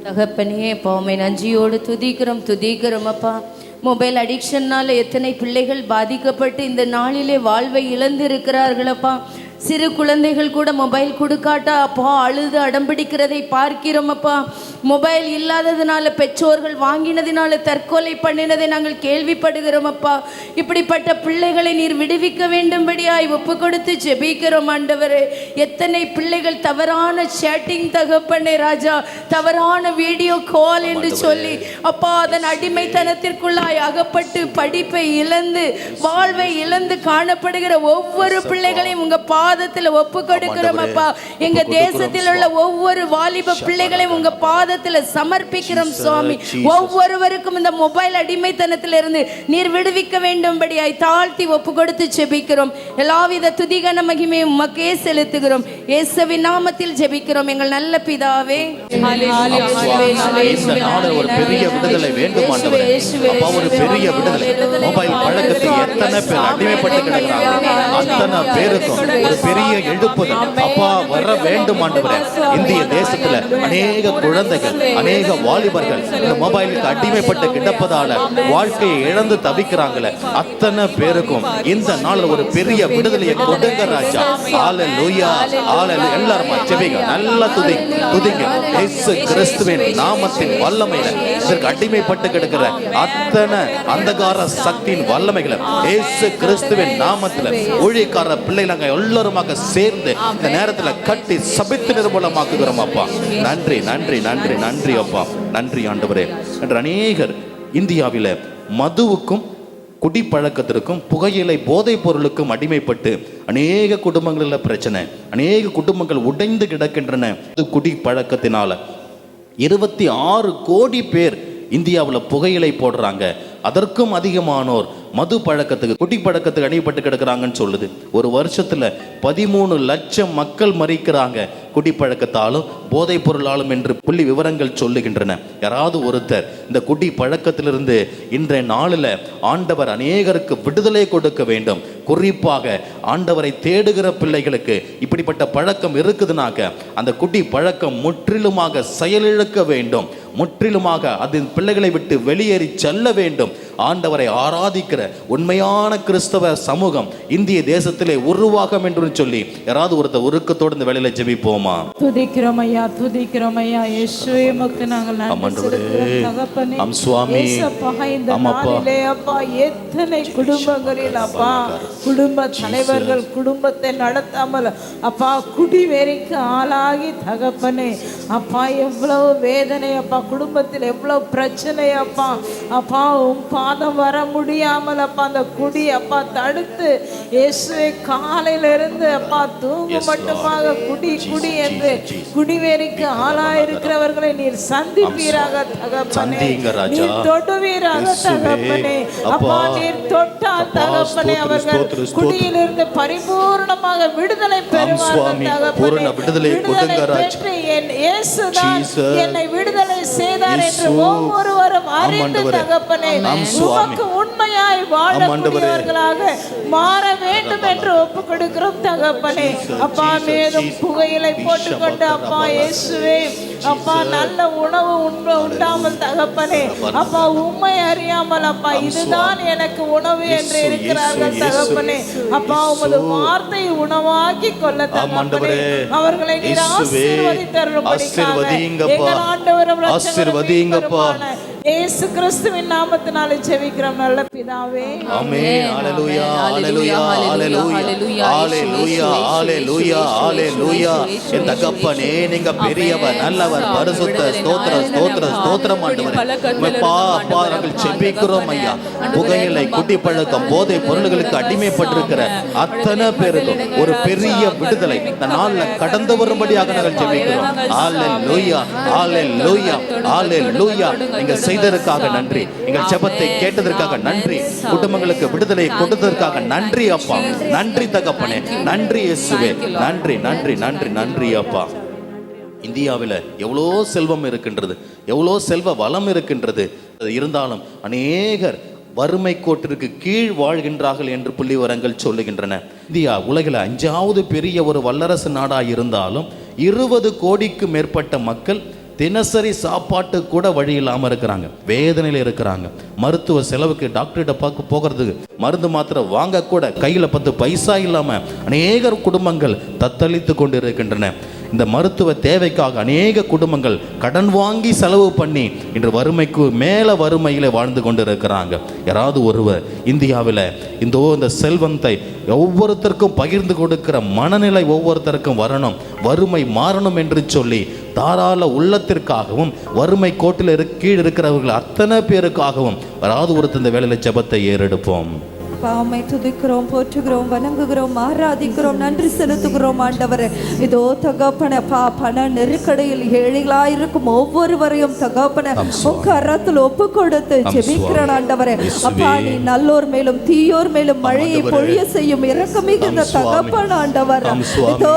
Speaker 2: தகப்பனே, பாவமை நஞ்சியோடு துதிக்கிறோம் அப்பா. மொபைல் அடிக்ஷன்னால எத்தனை பிள்ளைகள் பாதிக்கப்பட்டு இந்த நாளிலே வாழ்வை இழந்து இருக்கிறார்களப்பா. சிறு குழந்தைகள் கூட மொபைல் கொடுக்காட்டா அப்பா அழுது அடம்பிடிக்கிறதை பார்க்கிறோம் அப்பா. மொபைல் இல்லாததுனால பெற்றோர்கள் வாங்கினதினால தற்கொலை பண்ணினதை நாங்கள் கேள்விப்படுகிறோம் அப்பா. இப்படிப்பட்ட பிள்ளைகளை நீர் விடுவிக்க வேண்டும்படியாய் ஒப்பு கொடுத்து ஜெபிக்கிறோம் ஆண்டவரே. எத்தனை பிள்ளைகள் தவறான சேட்டிங் தகப்பனே ராஜா, தவறான வீடியோ கால் என்று சொல்லி அப்பா அதன் அடிமைத்தனத்திற்குள்ளாய் அகப்பட்டு படிப்பை இழந்து வாழ்வை இழந்து காணப்படுகிற ஒவ்வொரு பிள்ளைகளையும் உங்க பாதத்தில் ஒப்பு கொடுக்கிறோம் அப்பா. எங்க தேசத்தில் உள்ள ஒவ்வொரு வாலிப பிள்ளைகளையும் உங்க பாதத்தில் சமர்ப்பிக்கிறோம் சுவாமி. ஒவ்வொருவருக்கும் இந்த மொபைல் அடிமைத்தனத்திலிருந்து நீர் விடுவிக்க வேண்டும்படியாய் தாழ்த்தி ஒப்பு கொடுத்து ஜெபிக்கிறோம். எல்லாவித துதிகன மகிமையும் உமக்கே செலுத்துகிறோம். இயேசுவின் நாமத்தில் ஜெபிக்கிறோம் எங்கள் நல்ல பிதாவே.
Speaker 3: இந்த நாளில் ஒரு பெரிய விடுதலை வேண்டும் ஆண்டவரே. அப்பா, ஒரு பெரிய விடுதலை. மொபைல் பழக்கத்தை எத்தனை பேர் அடிமைப்பட்டு கிடக்கிறாங்க, அத்தனை பேருக்கும் ஒரு பெரிய எழுப்புதல் அப்பா வர வேண்டும் ஆண்டவரே. இந்திய தேசத்துல அநேக குழந்தைகள், அநேக வாலிபர்கள் இந்த மொபைலுக்கு அடிமைப்பட்டு கிடப்பதால வாழ்க்கையை இழந்து தவிக்கிறாங்களே, அத்தனை பேருக்கும் இந்த நாள் ஒரு பெரிய விடுதலையை கொடுங்க ராஜா. ஹல்லேலூயா, ஹல்லேலூயா. எல்லாரும் ஜெபிங்க, நல்லா துதிங்க. இயேசு கிறிஸ்துவின் நாமத்தின் வல்லமையில இதற்கு அடிமைப்பட்டு கிடக்கிற அத்தனை அந்தகார சக்தியின் வல்லமைகளை இயேசு கிறிஸ்துவின் நாமத்துல ஊழியக்கார பிள்ளைங்க எல்லாருமாக சேர்ந்து இந்த நேரத்துல கட்டி சபித்து நிர்மூலமாக்குகிறோம் அப்பா. நன்றி நன்றி நன்றி நன்றி அப்பா. நன்றி ஆண்டவரே. என்று அநேகர் இந்தியாவில மதுவுக்கும் குடிப்பழக்கத்திற்கும் புகையிலை போதைப் பொருளுக்கும் அடிமைப்பட்டு அநேக குடும்பங்களில் பிரச்சனை, அநேக குடும்பங்கள் உடைந்து கிடக்கின்றன. குடிப்பழக்கத்தினால 26 கோடி பேர் இந்தியாவில் புகையிலை போடுறாங்க. அதற்கும் அதிகமானோர் மது பழக்கத்துக்கு குடிப்பழக்கத்துக்கு அடிமைப்பட்டு கிடக்கிறாங்கன்னு சொல்லுது. ஒரு வருஷத்துல 13 லட்சம் மக்கள் மறிக்கிறாங்க குடிப்பழக்கத்தாலும் போதைப் பொருளாலும் என்று புள்ளி விவரங்கள் சொல்லுகின்றன. யாராவது ஒருத்தர் இந்த குடி பழக்கத்திலிருந்து இன்றைய நாளில் ஆண்டவர் அநேகருக்கு விடுதலை கொடுக்க வேண்டும். குறிப்பாக ஆண்டவரை தேடுகிற பிள்ளைகளுக்கு இப்படிப்பட்ட பழக்கம் இருக்குதுனாக்க அந்த குடி பழக்கம் முற்றிலுமாக செயலிழக்க வேண்டும். முற்றிலுமாக அதன் பிள்ளைகளை விட்டு வெளியேறி செல்ல வேண்டும். ஆண்டவரை ஆராதிக்கிற உண்மையான கிறிஸ்தவ சமூகம் இந்திய தேசத்திலே உருவாகும் என்று சொல்லி யாராவது ஒருத்தர் உருக்கத்தோடு இந்த வேளையில ஜெபிப்போமா?
Speaker 4: துதிக்கிறோம் ஐயா, துதிக்கிறோம் ஐயா. இயேசுவே உமக்கு நாங்கள் நன்றி செலுத்துகிறோம் தகப்பனே.
Speaker 3: சுவாமி,
Speaker 4: இந்த நாளிலே அப்பா எத்தனை குடும்பங்களில் அப்பா குடும்ப தலைவர்கள் குடும்பத்தை நடத்தாமல் அப்பா குடிவெறிக்கு ஆளாகி தகப்பனே அப்பா எவ்வளவு வேதனை அப்பா, குடும்பத்தில் எவ்வளவு பிரச்சனை அப்பா. அப்பா உம் பாதம் வர முடியாமல் அப்பா அந்த குடி அப்பா தடுத்து இயேசுவே காலையிலிருந்து அப்பா தூங்க மட்டுமாக குடி குடி என்று குடிவேறிக்கு ஆளாயிருக்கிறவர்களை நீர் சந்திப்பீராக தகப்பனே, நீர் தொடுவீராக தகப்பனே. அப்பா நீர் தொட்டால் தகப்பனே அவர்கள் குடியிலிருந்து பரிபூர்ணமாக விடுதலை பெறுவார்கள் தகப்பனே. விடுதலை பெற்று என் இயேசுதான் என்னை விடுதலை செய்தார் என்று ஒவ்வொருவரும் அறிந்து தகப்பனே உமக்கு உண்மையாய் வாழக்கூடியவர்களாக மாற வேண்டும் என்று ஒப்பு கொடுக்கிறோம் தகப்பனே. அப்பா மேலும் புகையிலை போட்டுக்கொண்டு அப்பா இயேசுவே அப்பா நல்ல உணவு உண்டாமல் தகப்பனே அப்பா உண்மை அறியாமல் அப்பா இதுதான் எனக்கு உணவு என்று இருக்கிறார்கள் தகப்பனே. அப்பா உமது வார்த்தை உணவாக்கி கொள்ள தகப்பனே அவர்களை நீர் ஆசீர்வதித்தருளும்படியாக எங்கள் ஆண்டவரும் இரட்சகரும் இயேசு கிறிஸ்துவின் நாமத்தினாலே ஜெபிக்கிறோம் நல்ல பிதாவே.
Speaker 3: ஆமென். ஹalleluya ஹalleluya ஹalleluya ஹalleluya ஹalleluya ஹalleluya. என் தகப்பனே நீங்க பெரியவர், நல்லவர், பரிசுத்த. ஸ்தோத்திரம் ஸ்தோத்திரம் ஸ்தோத்திரம் ஆண்டவரே. அப்பா அப்பா நாங்கள் ஜெபிக்கிறோம் ஐயா. புகையிலை, குடிப்பழக்கம், போதை பொருள்களுக்கு அடிமைப்பட்டிருக்கிற அத்தனை பேருக்கும் ஒரு பெரிய விடுதலை இந்த நாள்ல கடந்து வரும்படியாக நாங்கள் ஜெபிக்கிறோம். ஹalleluya ஹalleluya ஹalleluya. நீங்க செய்ததற்காக நன்றி, எங்கள் ஜெபத்தை கேட்டதற்காக நன்றி, குடும்பங்களுக்கு விடுதலை கொடுத்ததற்காக நன்றி அப்பா. நன்றி தகப்பனே, நன்றி இயேசுவே, நன்றி நன்றி நன்றி நன்றி அப்பா. இந்தியாவில் எவ்வளோ செல்வம் இருக்கின்றது, எவ்வளோ செல்வ வளம் இருக்கின்றது. இருந்தாலும் அநேகர் வறுமை கோட்டிற்கு கீழ் வாழ்கின்றார்கள் என்று புள்ளிவிவரங்கள் சொல்லுகின்றன. இந்தியா உலகில் 5வது பெரிய ஒரு வல்லரசு நாடாக இருந்தாலும் 20 கோடிக்கு மேற்பட்ட மக்கள் தினசரி சாப்பாட்டு கூட வழி இல்லாமல் இருக்கிறாங்க, வேதனையில் இருக்கிறாங்க. மருத்துவ செலவுக்கு டாக்டர்கிட்ட பார்க்க போகிறதுக்கு, மருந்து மாத்திரை வாங்க கூட கையில் 10 பைசா இல்லாமல் அநேகர் குடும்பங்கள் தத்தளித்து கொண்டு இருக்கின்றன. இந்த மருத்துவ தேவைக்காக அநேக குடும்பங்கள் கடன் வாங்கி செலவு பண்ணி இன்று வறுமைக்கு மேலே வறுமையில் வாழ்ந்து கொண்டு இருக்கிறாங்க. யாராவது ஒருவர் இந்தியாவில் இந்த செல்வத்தை ஒவ்வொருத்தருக்கும் பகிர்ந்து கொடுக்கிற மனநிலை ஒவ்வொருத்தருக்கும் வரணும், வறுமை மாறணும் என்று சொல்லி தாராள உள்ளத்திற்காகவும் வறுமை கோட்டில் கீழ் இருக்கிறவர்கள் அத்தனை பேருக்காகவும் யாராவது ஒருத்தர் இந்த வேளையில் ஜெபத்தை ஏறெடுப்போம்.
Speaker 5: பாமை துதிக்கிறோம், போற்றுகிறோம், வணங்குகிறோம், ஆராதிக்கிறோம், நன்றி செலுத்துகிறோம் ஆண்டவரே. இதோ தகப்பன பண நெருக்கடியில் ஏழைகளாயிருக்கும் ஒவ்வொருவரையும் தகப்பன கரத்தில் ஒப்பு கொடுத்து ஜெபிக்கிறேன் ஆண்டவரே. அப்பா நீ நல்லோர் மேலும் தீயோர் மேலும் மழையை பொழிய செய்யும் இரக்கமிகுந்த தகப்பன ஆண்டவர். இதோ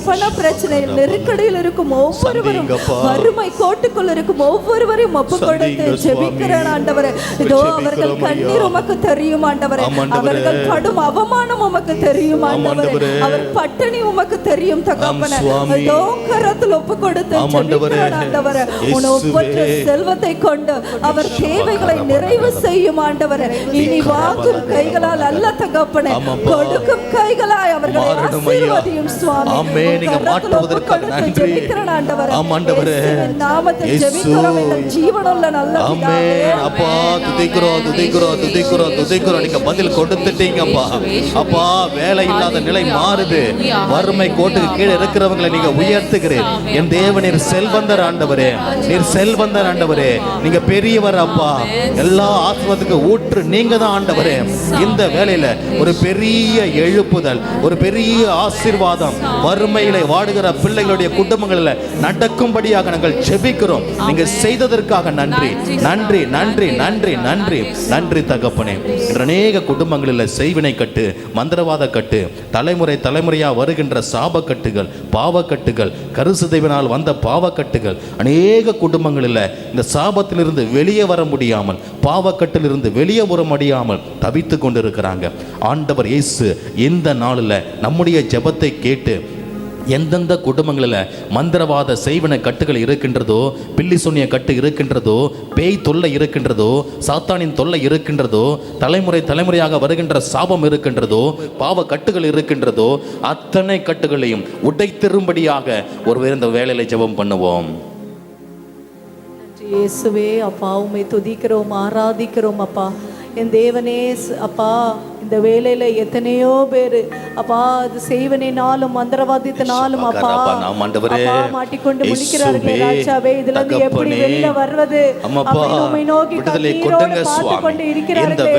Speaker 5: பண பிரச்சனையில் நெருக்கடியில் இருக்கும் ஒவ்வொருவரும், வறுமை கோட்டுக்குள் இருக்கும் ஒவ்வொருவரையும் ஒப்பு கொடுத்து ஜெபிக்கிறேன் ஆண்டவரே. இதோ அவர்கள் கண்ணீர் உமக்கு தெரியும் ஆண்டவரே, அவர்கள் படும் அவமானம் உமக்கு தெரியும் ஆண்டவரே, அவர் பட்டினி உமக்கு தெரியும் தகப்பனே. இதோ கரத்தில் ஒப்பு கொடுத்து ஜெபிக்கிறேன் ஆண்டவரே. உனக்கு செல்வத்தை கொண்டு அவர் தேவைகளை நிறைவு செய்யும் ஆண்டவரே. இனி வாங்கும் கைகளால் அல்ல தகப்பனே, கொடுக்கும் கைகளாய் அவர்களை ஆசீர்வதியும் சுவாமி. கரத்தில் ஒப்பு கொடுத்து ஜெபிக்கிறேன் ஆண்டவரே. இயேசுவின் நாமத்தில் ஜெபிக்கிறோம் எங்கள் ஜீவனுள்ள நல்ல பிதாவே.
Speaker 3: அப்பா துதிக்கிறோம் துதிக்கிறோம் துதிக்கிறோம் துதிக்கிறோம். நீங்க பதில் கொடுத்துட்டீங்கப்பா. அப்பா வேலை இல்லாத நிலை மாறுது, வறுமை கோட்டுக்கு கீழே இருக்கிறவங்களை நீங்க உயர்த்துகிறேன். என் தேவன் நீர் செல்வந்தர் ஆண்டவரே, நீர் செல்வந்தர் ஆண்டவரே, நீங்க பெரியவர் அப்பா. எல்லா ஆசீர்வாதத்துக்கு ஊற்று நீங்க தான் ஆண்டவரே. இந்த வேலையில ஒரு பெரிய எழுப்புதல், ஒரு பெரிய ஆசீர்வாதம் வறுமையில வாடுகிற பிள்ளைகளுடைய குடும்பங்களில் நடக்கும்படியாக நாங்கள் ஜெபிக்கிறோம். நீங்க செய்ததற்காக நன்றி நன்றி நன்றி நன்றி நன்றி நன்றி தகப்பனே. அநேக குடும்பங்களில் செய்வினை கட்டு, மந்திரவாத கட்டு, தலைமுறை தலைமுறையாக வருகின்ற சாபக்கட்டுகள், பாவக்கட்டுகள், கருசுதைவினால் வந்த பாவக்கட்டுகள் அநேக குடும்பங்களில் இந்த சாபத்திலிருந்து வெளியே வர முடியாமல், பாவக்கட்டிலிருந்து வெளியே வர முடியாமல் தவித்து கொண்டு இருக்கிறாங்க. ஆண்டவர் இயேசு இந்த நாளில் நம்முடைய ஜெபத்தை கேட்டு எந்தெந்த குடும்பங்களில் மந்திரவாத செய்வன கட்டுகள் இருக்கின்றதோ, பில்லி சொன்னிய கட்டு இருக்கின்றதோ, பேய் தொல்லை இருக்கின்றதோ, சாத்தானின் தொல்லை இருக்கின்றதோ, தலைமுறை தலைமுறையாக வருகின்ற சாபம் இருக்கின்றதோ, பாவ கட்டுகள் இருக்கின்றதோ, அத்தனை கட்டுகளையும் உடைத்தெறும்படியாக ஒருவர் இந்த வேலையில ஜெபம் பண்ணுவோம்.
Speaker 5: இயேசுவே அப்பா உம்மை துதிக்கிறோம், ஆராதிக்கிறோம் அப்பா. என் தேவனே அப்பா, இந்த வேலையில எத்தனையோ பேரு அப்பா அது செய்வனாலும் மந்திரவாதத்தினாலும் அப்பா மாட்டிக்கொண்டு முடிக்கிறார்கள் ராஜாவே. இதுல இருந்து எப்படி வெளியில வருவது? உம்மை நோக்கி கண்ணீரோடு பார்த்து கொண்டு இருக்கிறார்கள்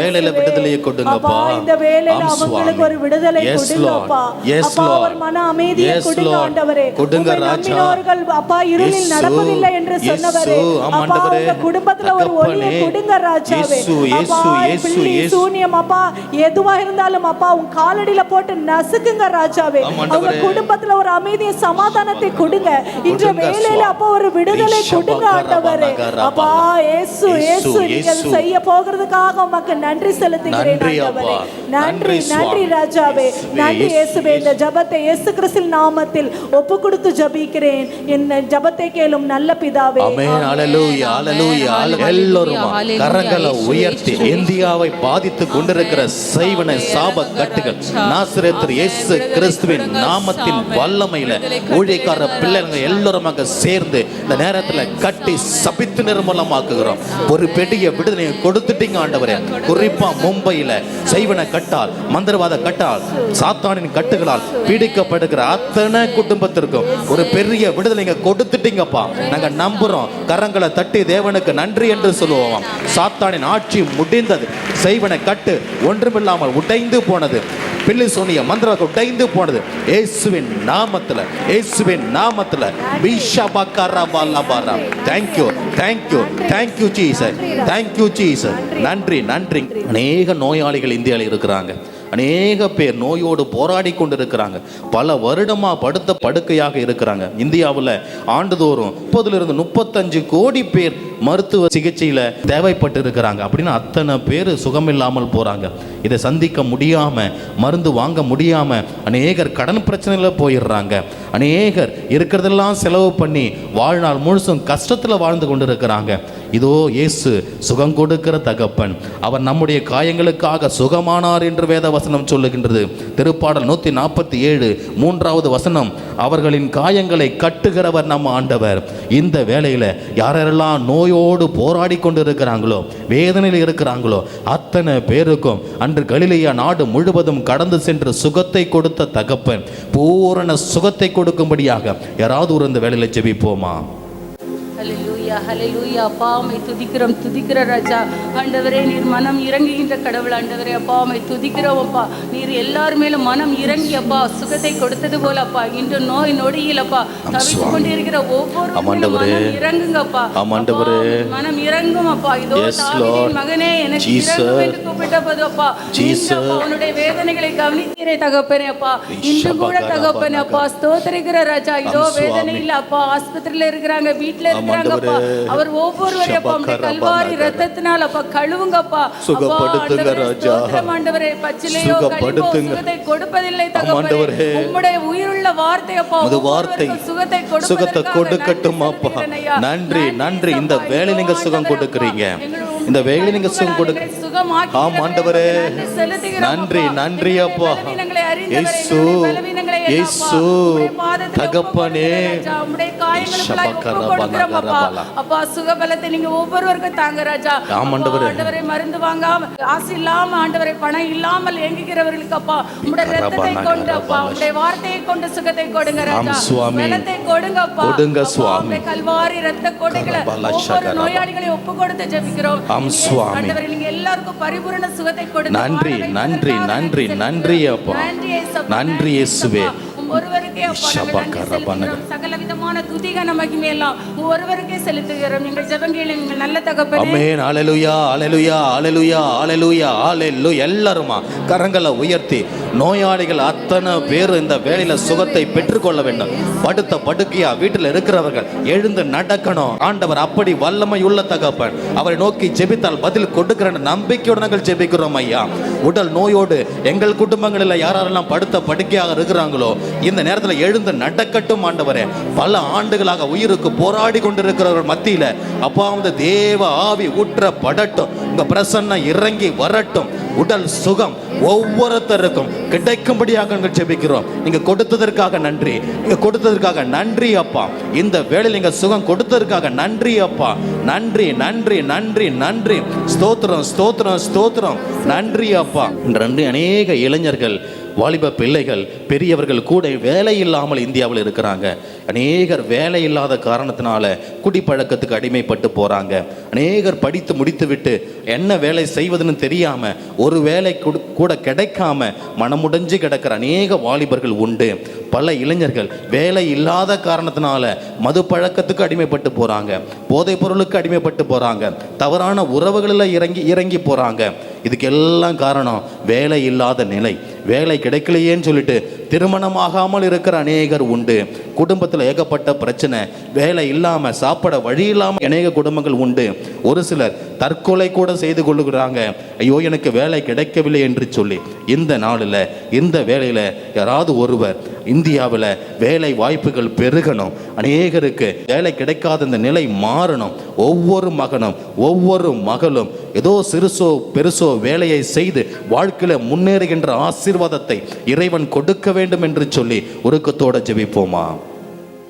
Speaker 5: அப்பா. இந்த வேலையில அவங்களுக்கு ஒரு விடுதலை கொடுங்க அப்பா. அப்பா ஒரு மன அமைதியை கொடுங்க ஆண்டவரே. உம்மை நம்பினவர்கள் அப்பா இருளில் நடப்பதில்லை என்று சொன்னவரே, அப்பா உங்க குடும்பத்துல ஒரு ஒளியை கொடுங்க ராஜாவே. அப்பா பிள்ளை சூனியம் அப்பா எதுவா இருந்தாலும் அப்பா உன் காலடியில போட்டு நசுக்குங்க ராஜாவே. அவங்க குடும்பத்துல ஒரு அமைதியை சமாதானத்தை கொடுங்க. இன்ற வேளையில அப்பா ஒரு விடுதலை கொடுங்க ஆண்டவரே. அப்பா இயேசு இயேசு நீங்க செய்ய போகிறதுக்காக உமக்கு நன்றி செலுத்துகிறேன் ஆண்டவரே. நன்றி நன்றி ராஜாவே, நன்றி இயேசுவே. இந்த ஜெபத்தை இயேசு கிறிஸ்துவின் நாமத்தில் ஒப்பு கொடுத்து ஜெபிக்கிறேன். என்ன ஜெபத்தை கேளும் நல்ல பிதாவே.
Speaker 3: ஆமென். ஹalleluya ஹalleluya. எல்லாரும் கரங்களை உயர்த்தி இந்தியாவை பாதித்து கொண்டிருக்கிற செய்வன சாப கட்டுகள் நாசரேத்தர் இயேசு கிறிஸ்துவின் நாமத்தின் வல்லமையில ஊழியக்கார பிள்ளைங்க எல்லாருமாக சேர்ந்து இந்த நேரத்துல கட்டி சபித்து நிர்மூலமாக்குகிறோம். ஒரு பெரிய விடுதலை கொடுத்துட்டீங்க ஆண்டவரே. குறிப்பா மும்பையில செய்வன கட்டால், மந்திரவாத கட்டால், சாத்தானின் கட்டுகளால் பீடிக்கப்படுகிற அத்தனை குடும்பத்திற்கும் ஒரு பெரிய விடுதலை கொடுத்துட்டீங்கப்பா. நாங்க நம்புறோம். கரங்களை தட்டி தேவனுக்கு நன்றி என்று சொல்லுவோம். சாத்தானின் ஆட்சி முடிந்தது. செய்வன கட்டு ஒன்றுமில்லாமல் உடைந்து போனது. பில்லி சோனிய மந்திரம் உடைந்து போனது. இயேசுவின் நாமத்துல, இயேசுவின் நாமத்துல. Thank you, thank you, thank you Jesus, thank you Jesus. நன்றி, நன்றி. அநேக நோயாளிகள் இந்தியாவில் இருக்கிறாங்க. அநேக பேர் நோயோடு போராடி கொண்டு இருக்கிறாங்க. பல வருடமா படுத்த படுக்கையாக இருக்கிறாங்க. இந்தியாவில் ஆண்டுதோறும் 30-35 கோடி பேர் மருத்துவ சிகிச்சையில தேவைப்பட்டு இருக்கிறாங்க. அப்படின்னு அத்தனை பேர் சுகமில்லாமல் போறாங்க. இதை சந்திக்க முடியாம, மருந்து வாங்க முடியாம அநேகர் கடன் பிரச்சனையில போயிடுறாங்க. அநேகர் இருக்கிறதெல்லாம் செலவு பண்ணி வாழ்நாள் முழுசும் கஷ்டத்துல வாழ்ந்து கொண்டு இருக்கிறாங்க. இதோ இயேசு சுகம் கொடுக்கிற தகப்பன். அவர் நம்முடைய காயங்களுக்காக சுகமானார் என்று வேத வசனம் சொல்லுகின்றது. திருப்பாடல் 147 3வது வசனம். அவர்களின் காயங்களை கட்டுகிறவர் நம்ம ஆண்டவர். இந்த வேளையில யாரெல்லாம் நோயோடு போராடி கொண்டு இருக்கிறாங்களோ, வேதனையில் இருக்கிறாங்களோ, அத்தனை பேருக்கும் அன்று கலிலேயா நாடு முழுவதும் கடந்து சென்று சுகத்தை கொடுத்த தகப்பன் பூரண சுகத்தை கொடுக்கும்படியாக யாராவது ஒரு இந்த வேளையில ஜெபிப்போமா?
Speaker 2: ஹல்லேலூயா, ஹல்லேலூயா. அப்பா உம்மை துதிக்கிறோம், துதிக்கிற ராஜா. ஆண்டவரே, நீர் மனம் இறங்குகின்ற கடவுள். ஆண்டவரே அப்பா உம்மை துதிக்கிறோம் அப்பா. நீர் எல்லார் மேலும் மனம் இறங்கி அப்பா சுகத்தை கொடுத்தது போல அப்பா இன்று நோய் நொடியில் அப்பா தவித்து கொண்டிருக்கிற ஒவ்வொரு மனம் இறங்குங்கப்பா. மனம் இறங்கும் அப்பா. இதோ தாவீதின் மகனே எனக்கு இறங்கும் என்று கூப்பிட்ட போது அப்பா அவனுடைய வேதனைகளை கவனித்தீரே தகப்பனே அப்பா. இன்று கூட தகப்பனே அப்பா ஸ்தோத்திரிக்கிற ராஜா. இதோ வேதனை இல்ல அப்பா, ஆஸ்பத்திரியில இருக்கிறாங்க, வீட்டுல இருக்கிறாங்கப்பா. அவர் ஒவ்வொருவரையும் அப்பா உம்முடைய கல்வாரி இரத்தத்தினால் அப்பா கழுவுங்கப்பா.
Speaker 3: சுகப்படுத்துங்க ராஜா.
Speaker 2: ஆண்டவரே பச்சிலையோ கழிவோ சுகத்தை கொடுப்பதில்லை தகப்பனே. உம்முடைய உயிருள்ள வார்த்தை அப்பா
Speaker 3: வார்த்தை சுகத்தை கொடுக்கட்டும் அப்பா. நன்றி, நன்றி. இந்த வேளை நீங்க சுகம் கொடுக்கிறீங்க. இந்த வேளை நீங்க சுகம் கொடுக்க ஆண்டவரே நன்றி, நன்றி அப்பா. இயேசு, இயேசு தகப்பனே
Speaker 2: அப்பா சுகபலத்தை நீங்க ஒவ்வொருவருக்கும் தாங்க ராஜா. ஆண்டவரே மருந்து வாங்காம, காசு இல்லாம, ஆண்டவரே பணம் இல்லாமல் ஏங்குகிறவர்களுக்கு அப்பா உம்முடைய இரத்தத்தை கொண்டு அப்பா உம்முடைய வார்த்தையை கொண்டு சுகத்தை கொடுங்க ராஜா. பலத்தை கொடுங்க அப்பா. கொடுங்க சுவாமி. கல்வாரி இரத்த கோட்டைகளை ஒவ்வொரு நோயாளிகளை ஒப்பு கொடுத்து ஜெபிக்கிறோம். ஆண்டவரே நீங்க எல்லாருக்கும் பரிபூரண சுகத்தை கொடுங்க. நன்றி, நன்றி, நன்றி, நன்றி அப்பா. நன்றி இயேசுவே. ஒருவருக்கே சகலவிதமான துதிகன மகிமையெல்லாம் ஒருவருக்கே செலுத்துகிறோம். எங்கள் ஜெபங்களை நீங்கள் நல்ல தகப்பனே. ஆமென். ஹல்லேலூயா, ஹல்லேலூயா, ஹல்லேலூயா, ஹல்லேலூயா, ஹல்லேலூயா. எல்லாரும் கரங்களை உயர்த்தி நோயாளிகள் அத்தனை பேர் இந்த வேளையில சுகத்தை பெற்றுக்கொள்ள வேண்டும். படுத்த படுக்கையா வீட்டில் இருக்கிறவர்கள் எழுந்து நடக்கணும். ஆண்டவர் அப்படி வல்லமை உள்ள தகப்பன். அவரை நோக்கி ஜெபித்தால் பதில் கொடுக்கிற நம்பிக்கையோடு நாங்கள் ஜெபிக்கிறோம் ஐயா. உடல் நோயோடு எங்கள் குடும்பங்களில் யாரெல்லாம் படுத்த படுக்கையாக இருக்கிறாங்களோ இந்த நேரத்தில் எழுந்து நடக்கட்டும் ஆண்டவரே. பல ஆண்டுகளாக உயிருக்கு போராடி கொண்டிருக்கிறவர்கள் மத்தியில அப்பா வந்து தேவ ஆவி ஊற்றப்படட்டும். உங்க பிரசன்னம் இறங்கி வரட்டும். உடல் சுகம் ஒவ்வொருத்தருக்கும் கிடைக்கும்படியாக நாங்கள் ஜெபிக்கிறோம். நீங்க கொடுத்ததற்காக நன்றி, நீங்க கொடுத்ததற்காக நன்றி அப்பா. இந்த வேளையில் நீங்க சுகம் கொடுத்ததற்காக நன்றி அப்பா. நன்றி, நன்றி, நன்றி, நன்றி. ஸ்தோத்திரம், ஸ்தோத்திரம், ஸ்தோத்திரம். நன்றி அப்பா. இன்று அநேக இளைஞர்கள், வாலிப பிள்ளைகள், பெரியவர்கள் கூட வேலை இல்லாமல் இந்தியாவில் இருக்கிறாங்க. அநேகர் வேலை இல்லாத காரணத்தினால குடிப்பழக்கத்துக்கு அடிமைப்பட்டு போறாங்க. அநேகர் படித்து முடித்து விட்டு என்ன வேலை செய்வதுன்னு தெரியாம, ஒரு வேலை கூட கிடைக்காம மனமுடைஞ்சு கிடக்கிற அநேக வாலிபர்கள் உண்டு. பல இளைஞர்கள் வேலை இல்லாத காரணத்தினால மது பழக்கத்துக்கு அடிமைப்பட்டு போறாங்க, போதைப் பொருளுக்கு அடிமைப்பட்டு போறாங்க, தவறான உறவுகளில் இறங்கி போறாங்க. இதுக்கு எல்லாம் காரணம் வேலை இல்லாத நிலை. வேலை கிடைக்கலையேன்னு சொல்லிட்டு திருமணமாகாமல் இருக்கிற அநேகர் உண்டு. குடும்பத்தில் ஏகப்பட்ட பிரச்சனை, வேலை இல்லாமல் சாப்பிட வழி இல்லாமல் அநேக குடும்பங்கள் உண்டு. ஒரு சிலர் தற்கொலை கூட செய்து கொள்ளுகிறாங்க, ஐயோ எனக்கு வேலை கிடைக்கவில்லை என்று சொல்லி. இந்த நாளில், இந்த வேளையில் யாராவது ஒருவர்
Speaker 3: இந்தியாவில் வேலை வாய்ப்புகள் பெருகணும், அநேகருக்கு வேலை கிடைக்காத இந்த நிலை மாறணும். ஒவ்வொரு மகனும் ஒவ்வொரு மகளும் ஏதோ சிறுசோ பெருசோ வேலையை செய்து வாழ்க்கையில் முன்னேறுகின்ற ஆசீர்வாதத்தை இறைவன் கொடுக்க வேண்டும் என்று சொல்லி உருக்கத்தோட ஜெபிப்போமா.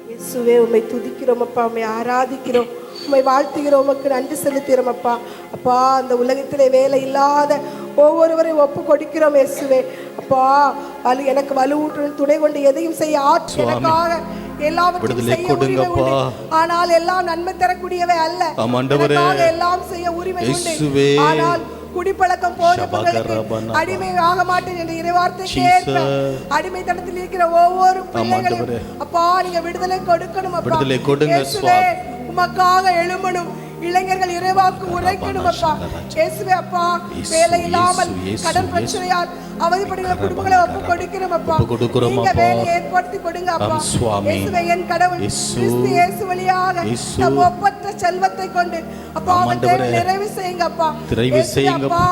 Speaker 6: இயேசுவே, உம்மை துதிக்கிறோம் அப்பா, உம்மை ஆராதிக்கிறோம், உம்மை வாழ்த்துகிறோம், உமக்கு நன்றி செலுத்துகிறோம் அப்பா. அப்பா, அந்த உலகத்திலே வேலை இல்லாத ஒவ்வொருவரையும் ஒப்பு கொடுக்கிறோம் இயேசுவே. அப்பா, எனக்கு வலுவூட்டுடன் துணை கொண்டு எதையும் செய்ய ஆற்று எனக்காக எல்லாவற்றையும் செய்ய உரிமை உண்டு. ஆனால் எல்லாம் நன்மை தரக்கூடியவை அல்ல. எல்லாம் செய்ய உரிமை உண்டு. ஆனால் குடிப்பழக்கம் போறவங்களுக்கு அடிமை ஆக மாட்டேன் என்ற இறைவார்த்தை கேட்க அடிமைத்தனத்தில் இருக்கிற ஒவ்வொரு பிள்ளைகளையும் அப்பா நீங்க விடுதலை கொடுக்கணும் அப்பா. இயேசுவே, உமக்காக எழும்பணும். இளைஞர்கள் இறைவாக்கு உரைக்கணும் அப்பா. இயேசுவே அப்பா, வேலை இல்லாமல் கடன் பிரச்சனையால் அவதிப்படுகிற குடும்பங்களை ஒப்பு கொடுக்கிறோம் அப்பா. நீங்க வேலை ஏற்படுத்தி கொடுங்க அப்பா. இயேசுவே, என் கடவுள் கிறிஸ்து இயேசு வழியாக நம் ஒப்பற்ற செல்வத்தை கொண்டு அப்பா அவர் தேவை நிறைவு செய்யுங்க அப்பா. அப்பா,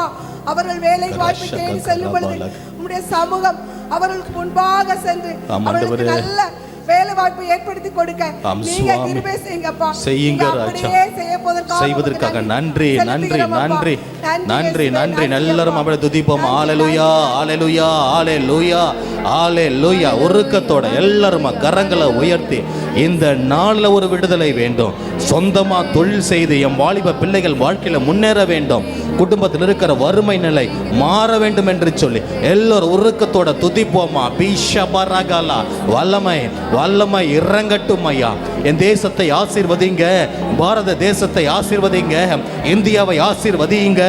Speaker 6: அவர்கள் வேலை வாய்ப்பு தேடி செல்லும் பொழுது உம்முடைய சமூகம் அவர்களுக்கு முன்பாக சென்று அவர்களுக்கு நல்ல வேலை வாய்ப்பு ஏற்படுத்தி கொடுக்க நீங்க கிருபை செய்யுங்கப்பா.
Speaker 3: செய்யுங்க ராஜா, செய்வதற்காக நன்றி நன்றி நன்றி நன்றி நன்றி. எல்லாரும் அவரை துதிப்போம். ஹல்லேலூயா ஹல்லேலூயா ஹல்லேலூயா ஹல்லேலூயா. உருக்கத்தோட எல்லாரும் கரங்களை உயர்த்தி இந்த நாளில் ஒரு விடுதலை வேண்டும். சொந்தமா தொழில் செய்து என் வாலிப பிள்ளைகள் வாழ்க்கையில முன்னேற வேண்டும், குடும்பத்தில் இருக்கிற வறுமை நிலை மாற வேண்டும் என்று சொல்லி எல்லோரும் உருக்கத்தோட துதிப்போமா. பீஷபரகலா. வல்லமை வல்லமை இறங்கட்டும் ஐயா. என் தேசத்தை ஆசீர்வதிங்க, பாரத தேசத்தை ஆசீர்வதிங்க, இந்தியாவை ஆசீர்வதிங்க.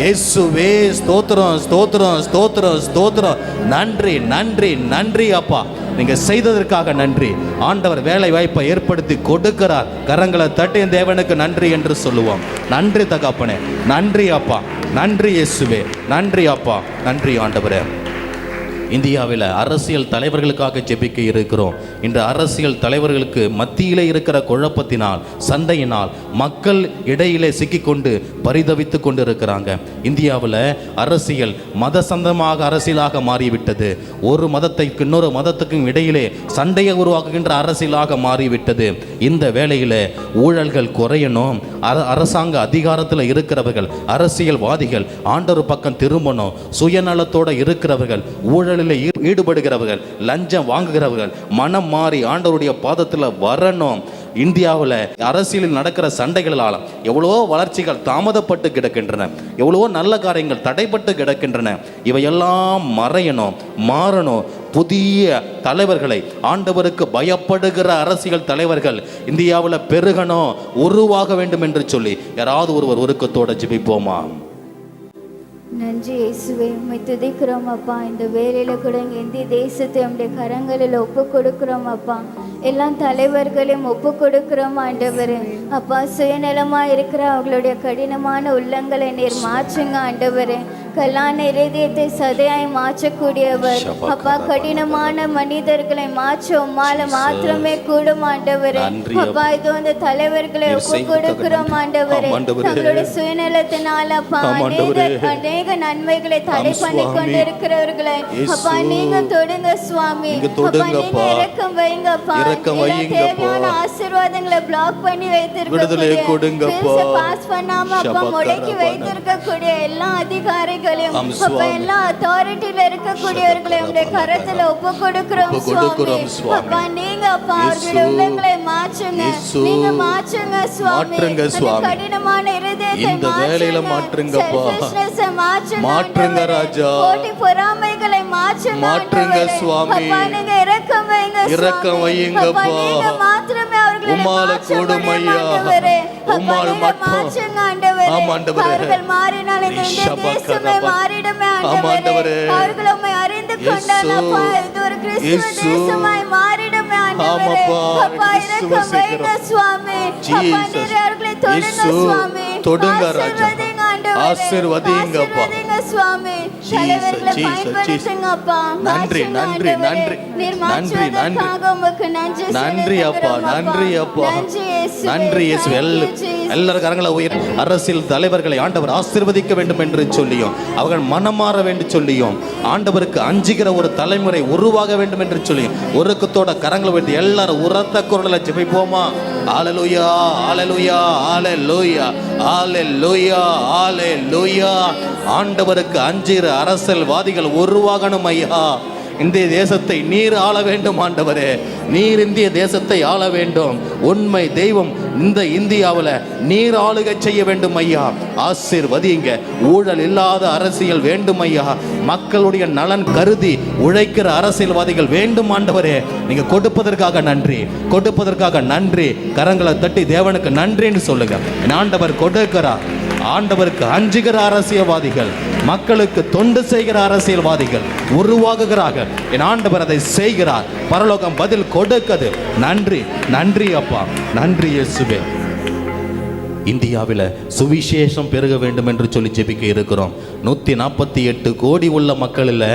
Speaker 3: இயேசுவே, ஸ்தோத்திரம் ஸ்தோத்திரம் ஸ்தோத்திரம் ஸ்தோத்திரம். நன்றி நன்றி நன்றி அப்பா, நீங்க செய்ததற்காக நன்றி. ஆண்டவர் வேலை வாய்ப்பை ஏற்படுத்தி கொடுக்கிறார். கரங்களை தட்டி தேவனுக்கு நன்றி என்று சொல்லுவோம். நன்றி தகப்பனே, நன்றி அப்பா, நன்றி இயேசுவே, நன்றி அப்பா, நன்றி ஆண்டவரே. இந்தியாவில் அரசியல் தலைவர்களுக்காக ஜெபிக்க இருக்கிறோம். இந்த அரசியல் தலைவர்களுக்கு மத்தியிலே இருக்கிற குழப்பத்தினால், சண்டையினால் மக்கள் இடையிலே சிக்கிக்கொண்டு பரிதவித்து கொண்டு இருக்கிறாங்க. இந்தியாவில் அரசியல் மத சந்தமாக அரசியலாக மாறிவிட்டது. ஒரு மதத்தைக்கு இன்னொரு மதத்துக்கும் இடையிலே சண்டையை உருவாக்குகின்ற அரசியலாக மாறிவிட்டது. இந்த வேளையில் ஊழல்கள் குறையணும். அரசாங்க அதிகாரத்தில் இருக்கிறவர்கள், அரசியல்வாதிகள் ஆண்டவர் பக்கம் திரும்பணும். சுயநலத்தோடு இருக்கிறவர்கள், ஊழல் ஈடுபடுகிறவர்கள், லஞ்சம் வாங்குகிறவர்கள் மனம் மாறி ஆண்டவருடைய பாதத்தில் வரணும். இந்தியாவில் அரசியலில் நடக்கிற சண்டைகளால் எவ்வளோ வளர்ச்சிகள் தாமதப்பட்டு கிடக்கின்றன, எவ்வளவோ நல்ல காரியங்கள் தடைப்பட்டு கிடக்கின்றன. இவையெல்லாம் மறையணும், மாறணும். புதிய தலைவர்களை, ஆண்டவருக்கு பயப்படுகிற அரசியல் தலைவர்கள் இந்தியாவில் பெருகணும், உருவாக வேண்டும் என்று சொல்லி யாராவது ஒருவர் உருக்கத்தோடு ஜெபிப்போமா.
Speaker 7: நன்றி இயேசுவே, உம்மை துதிக்கிறோம் அப்பா. இந்த வேலையில் கூட இந்திய தேசத்தை உம்முடைய கரங்களில் ஒப்பு கொடுக்கிறோம் அப்பா. எல்லா தலைவர்களையும் ஒப்பு கொடுக்கிறோம் ஆண்டவரே. அப்பா, சுயநலமாக இருக்கிற அவர்களுடைய கடினமான உள்ளங்களை நீர் மாற்றுங்க ஆண்டவரே. கல்லான இருதயத்தை சதையாய் மாற்றக்கூடியவர் அப்பா. கடினமான மனிதர்களை மாற்ற உம்மால மாத்திரமே கூடும் ஆண்டவரே. அப்பா, இது வந்து தலைவர்களை ஒப்பு கொடுக்கிறோம் ஆண்டவரே. தங்களுடைய சுயநலத்தினால அப்பா அநேக நன்மைகளை தடை பண்ணி கொண்டிருக்கிறவர்களை அப்பா நீங்க தொடுங்க சுவாமி. அப்பா, நீங்க இரக்கம் வைங்க அப்பா. தேவையான ஆசீர்வாதங்களை பிளாக் பண்ணி வைத்திருக்க பாஸ் பண்ணாம அப்பா முடக்கி வைத்திருக்கக்கூடிய எல்லா அதிகாரிகள் எல்லா அத்தாரிட்டியில இருக்கக்கூடியவர்களை உங்களுடைய கரத்துல ஒப்பு கொடுக்கிறோம் சுவாமி. அப்பா, நீங்க அப்பா அவர்களுடைய உள்ளங்களை மாற்றுங்க, நீங்க மாற்றுங்க சுவாமி. கடினமான இருதயத்தை மாற்றுங்க, மாற்றுங்க ராஜா. போட்டி பொறாமைகளை மாற்றுங்க சுவாமி. அப்பா, நீங்க இரக்கம் வைங்க, இரக்கம் வையுங்கப்பா. நீங்க மாத்திரமே அவர்களை மாற்றுங்க ஆண்டவரே. அப்பா, நீங்க மாற்றுங்க ஆண்டவரே. அவர்கள் மாறினால் இந்த தேசமே மாறிடுமே ஆண்டவரே. அவர்கள் உம்மை அறிந்து கொண்டானப்பா இது ஒரு கிறிஸ்துவ தேசமாய் மாறிடுமே ஆண்டவரே. அப்பா, இரக்கம் வைங்க சுவாமி. அப்பா, நீர் அவர்களை தொடுங்க சுவாமி. தொடுங்க ராஜா, ஆசீர்வதிங்கப்பா. சுவாமி. தலைவர்களை பயன்படுத்துங்க அப்பா.
Speaker 3: நன்றி நன்றி நன்றி நன்றி நன்றி நன்றி அப்பா, நன்றி அப்பா, நன்றி இயேசு. எல்லாரும் கரங்களை உயர். அரசியல் தலைவர்களை ஆண்டவர் ஆசீர்வதிக்க வேண்டும் என்று சொல்லியும், அவர்கள் மனம் மாற வேண்டும் சொல்லியும், ஆண்டவருக்கு அஞ்சுகிற ஒரு தலைமுறை உருவாக வேண்டும் என்று சொல்லியும், ஒருக்கத்தோட கரங்களை உயர்த்தி எல்லாரும் உரத்த குரலில் ஜெபிப்போமா? ஹல்லேலூயா, ஹல்லேலூயா, ஹல்லேலூயா, ஹல்லேலூயா, ஹல்லேலூயா. ஆண்டவருக்கு அஞ்சுகிற அரசியல்வாதிகள் உருவாகணும் ஐயா. இந்திய தேசத்தை நீர் ஆள வேண்டும் ஆண்டவரே. நீர் இந்திய தேசத்தை ஆள வேண்டும். உண்மை தெய்வம் இந்த இந்தியாவில் நீர் ஆளுகை செய்ய வேண்டும் ஐயா. ஆசீர்வதிங்க. ஊழல் இல்லாத அரசியல் வேண்டும் ஐயா. மக்களுடைய நலன் கருதி உழைக்கிற அரசியல்வாதிகள் வேண்டும் ஆண்டவரே. நீங்க கொடுப்பதற்காக நன்றி, கொடுப்பதற்காக நன்றி. கரங்களை தட்டி தேவனுக்கு நன்றின்னு சொல்லுங்க. ஆண்டவர் கொடுக்கிறார். ஆண்டவருக்கு அஞ்சுகிற அரசியல்வாதிகள், மக்களுக்கு தொண்டு செய்கிற அரசியல்வாதிகள் உருவாகுகிறார்கள். என் ஆண்டவர் அதை செய்கிறார். பரலோகம் பதில் கொடுக்குது. நன்றி, நன்றி அப்பா, நன்றி இயேசுவே. இந்தியாவில் சுவிசேஷம் பெருக வேண்டும் என்று சொல்லி ஜெபிக்க இருக்கிறோம். 148 கோடி உள்ள மக்களில்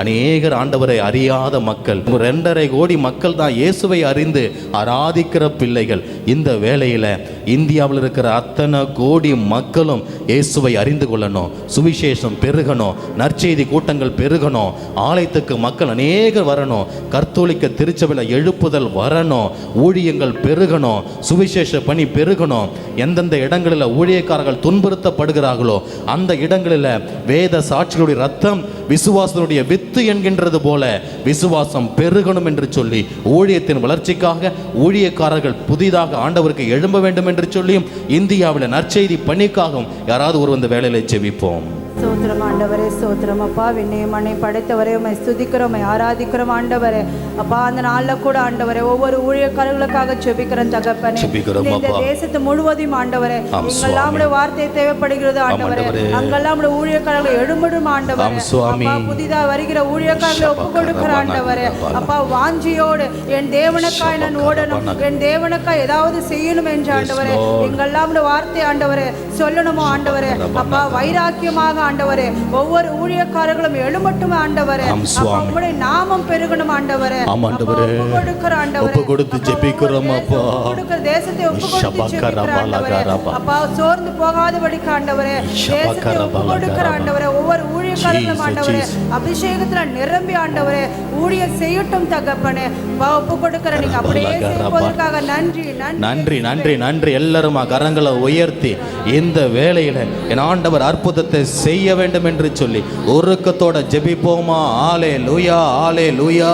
Speaker 3: அநேகர் ஆண்டவரை அறியாத மக்கள். 2.5 கோடி மக்கள் தான் இயேசுவை அறிந்து ஆராதிக்கிற பிள்ளைகள். இந்த வேளையில் இந்தியாவில் இருக்கிற அத்தனை கோடி மக்களும் இயேசுவை அறிந்து கொள்ளணும். சுவிசேஷம் பெருகணும். நற்செய்தி கூட்டங்கள் பெருகணும். ஆலயத்துக்கு மக்கள் அநேகர் வரணும். கர்த்தோலிக்க திருச்சபையில் எழுப்புதல் வரணும். ஊழியங்கள் பெருகணும். சுவிசேஷ பணி பெருகணும். எந்தெந்த இடங்களில் ஊழியக்காரர்கள் துன்புறுத்தப்படுகிறார்களோ அந்த இடங்களில் வேத சாட்சிகளுடைய ரத்தம் விசுவாசனுடைய வித்து என்கின்றது போல விசுவாசம் பெருகணும் என்று சொல்லி, ஊழியத்தின் வளர்ச்சிக்காக ஊழியக்காரர்கள் புதிதாக ஆண்டவருக்கு எழும்ப வேண்டும் என்று சொல்லியும், இந்தியாவில் நற்செய்தி பணிக்காகவும் யாராவது ஒரு இந்த வேலையில ஜெபிப்போம்.
Speaker 5: ஸ்தோத்திரம் ஆண்டவரே, ஸ்தோத்திரம் அப்பா. விண்ணையும் மண்ணை படைத்தவரே, உம்மை ஸ்துதிக்கிறோம், உம்மை ஆராதிக்கிறோம் ஆண்டவரே. அப்பா, அந்த நாளில் கூட ஆண்டவரே ஒவ்வொரு ஊழியக்காரர்களுக்காக ஜெபிக்கிறோம் தகப்பனே. இந்த தேசத்து முழுவதும் ஆண்டவரே எங்கெல்லாம் வார்த்தை தேவைப்படுகிறது ஆண்டவரே, அங்கெல்லாம் ஊழியக்காரர்கள் எழும்படும் ஆண்டவரே. அப்பா, புதிதாக வருகிற ஊழியக்காரர்களை ஒப்பு கொடுக்கிற ஆண்டவரே. அப்பா, வாஞ்சியோடு என் தேவனுக்காய் நான் ஓடணும், என் தேவனுக்காய் ஏதாவது செய்யணும் என்று ஆண்டவரே எங்கெல்லாம் வார்த்தை ஆண்டவரே சொல்லணுமோ ஆண்டவரே. அப்பா, வைராக்கியமாக ஆண்டவரே ஒவ்வொரு ஊழியக்காரர்களும் எழுமட்டும் ஆண்டவரே. உம்முடைய நாமம் பெருகணும் ஆண்டவரே. ஒப்பு கொடுத்து ஜெபிக்கிறோம் அப்பா. தேசத்தை ஒப்பு கொடுத்து ஜெபிக்கிறோம் ஆண்டவரே. அப்பா, சோர்ந்து போகாதபடிக்கு ஆண்டவரே தேசத்தை ஒப்பு கொடுக்கிற ஆண்டவரே. ஒவ்வொரு ஊழியக்காரர்களும் ஆண்டவரே அபிஷேகத்துல நிரம்பி ஆண்டவரே ஊழியம் செய்யட்டும் தகப்பனே. ஒப்பு கொடுக்கிற நீங்க அப்படியே செய்வதற்காக நன்றி,
Speaker 3: நன்றி, நன்றி, நன்றி. எல்லாரும் கரங்களை உயர்த்தி இந்த வேளையில என் ஆண்டவர் அற்புதத்தை செய்ய வேண்டும் என்று சொல்லி ஒருக்கத்தோட ஜெபிப்போமா? ஹல்லேலூயா, ஹல்லேலூயா.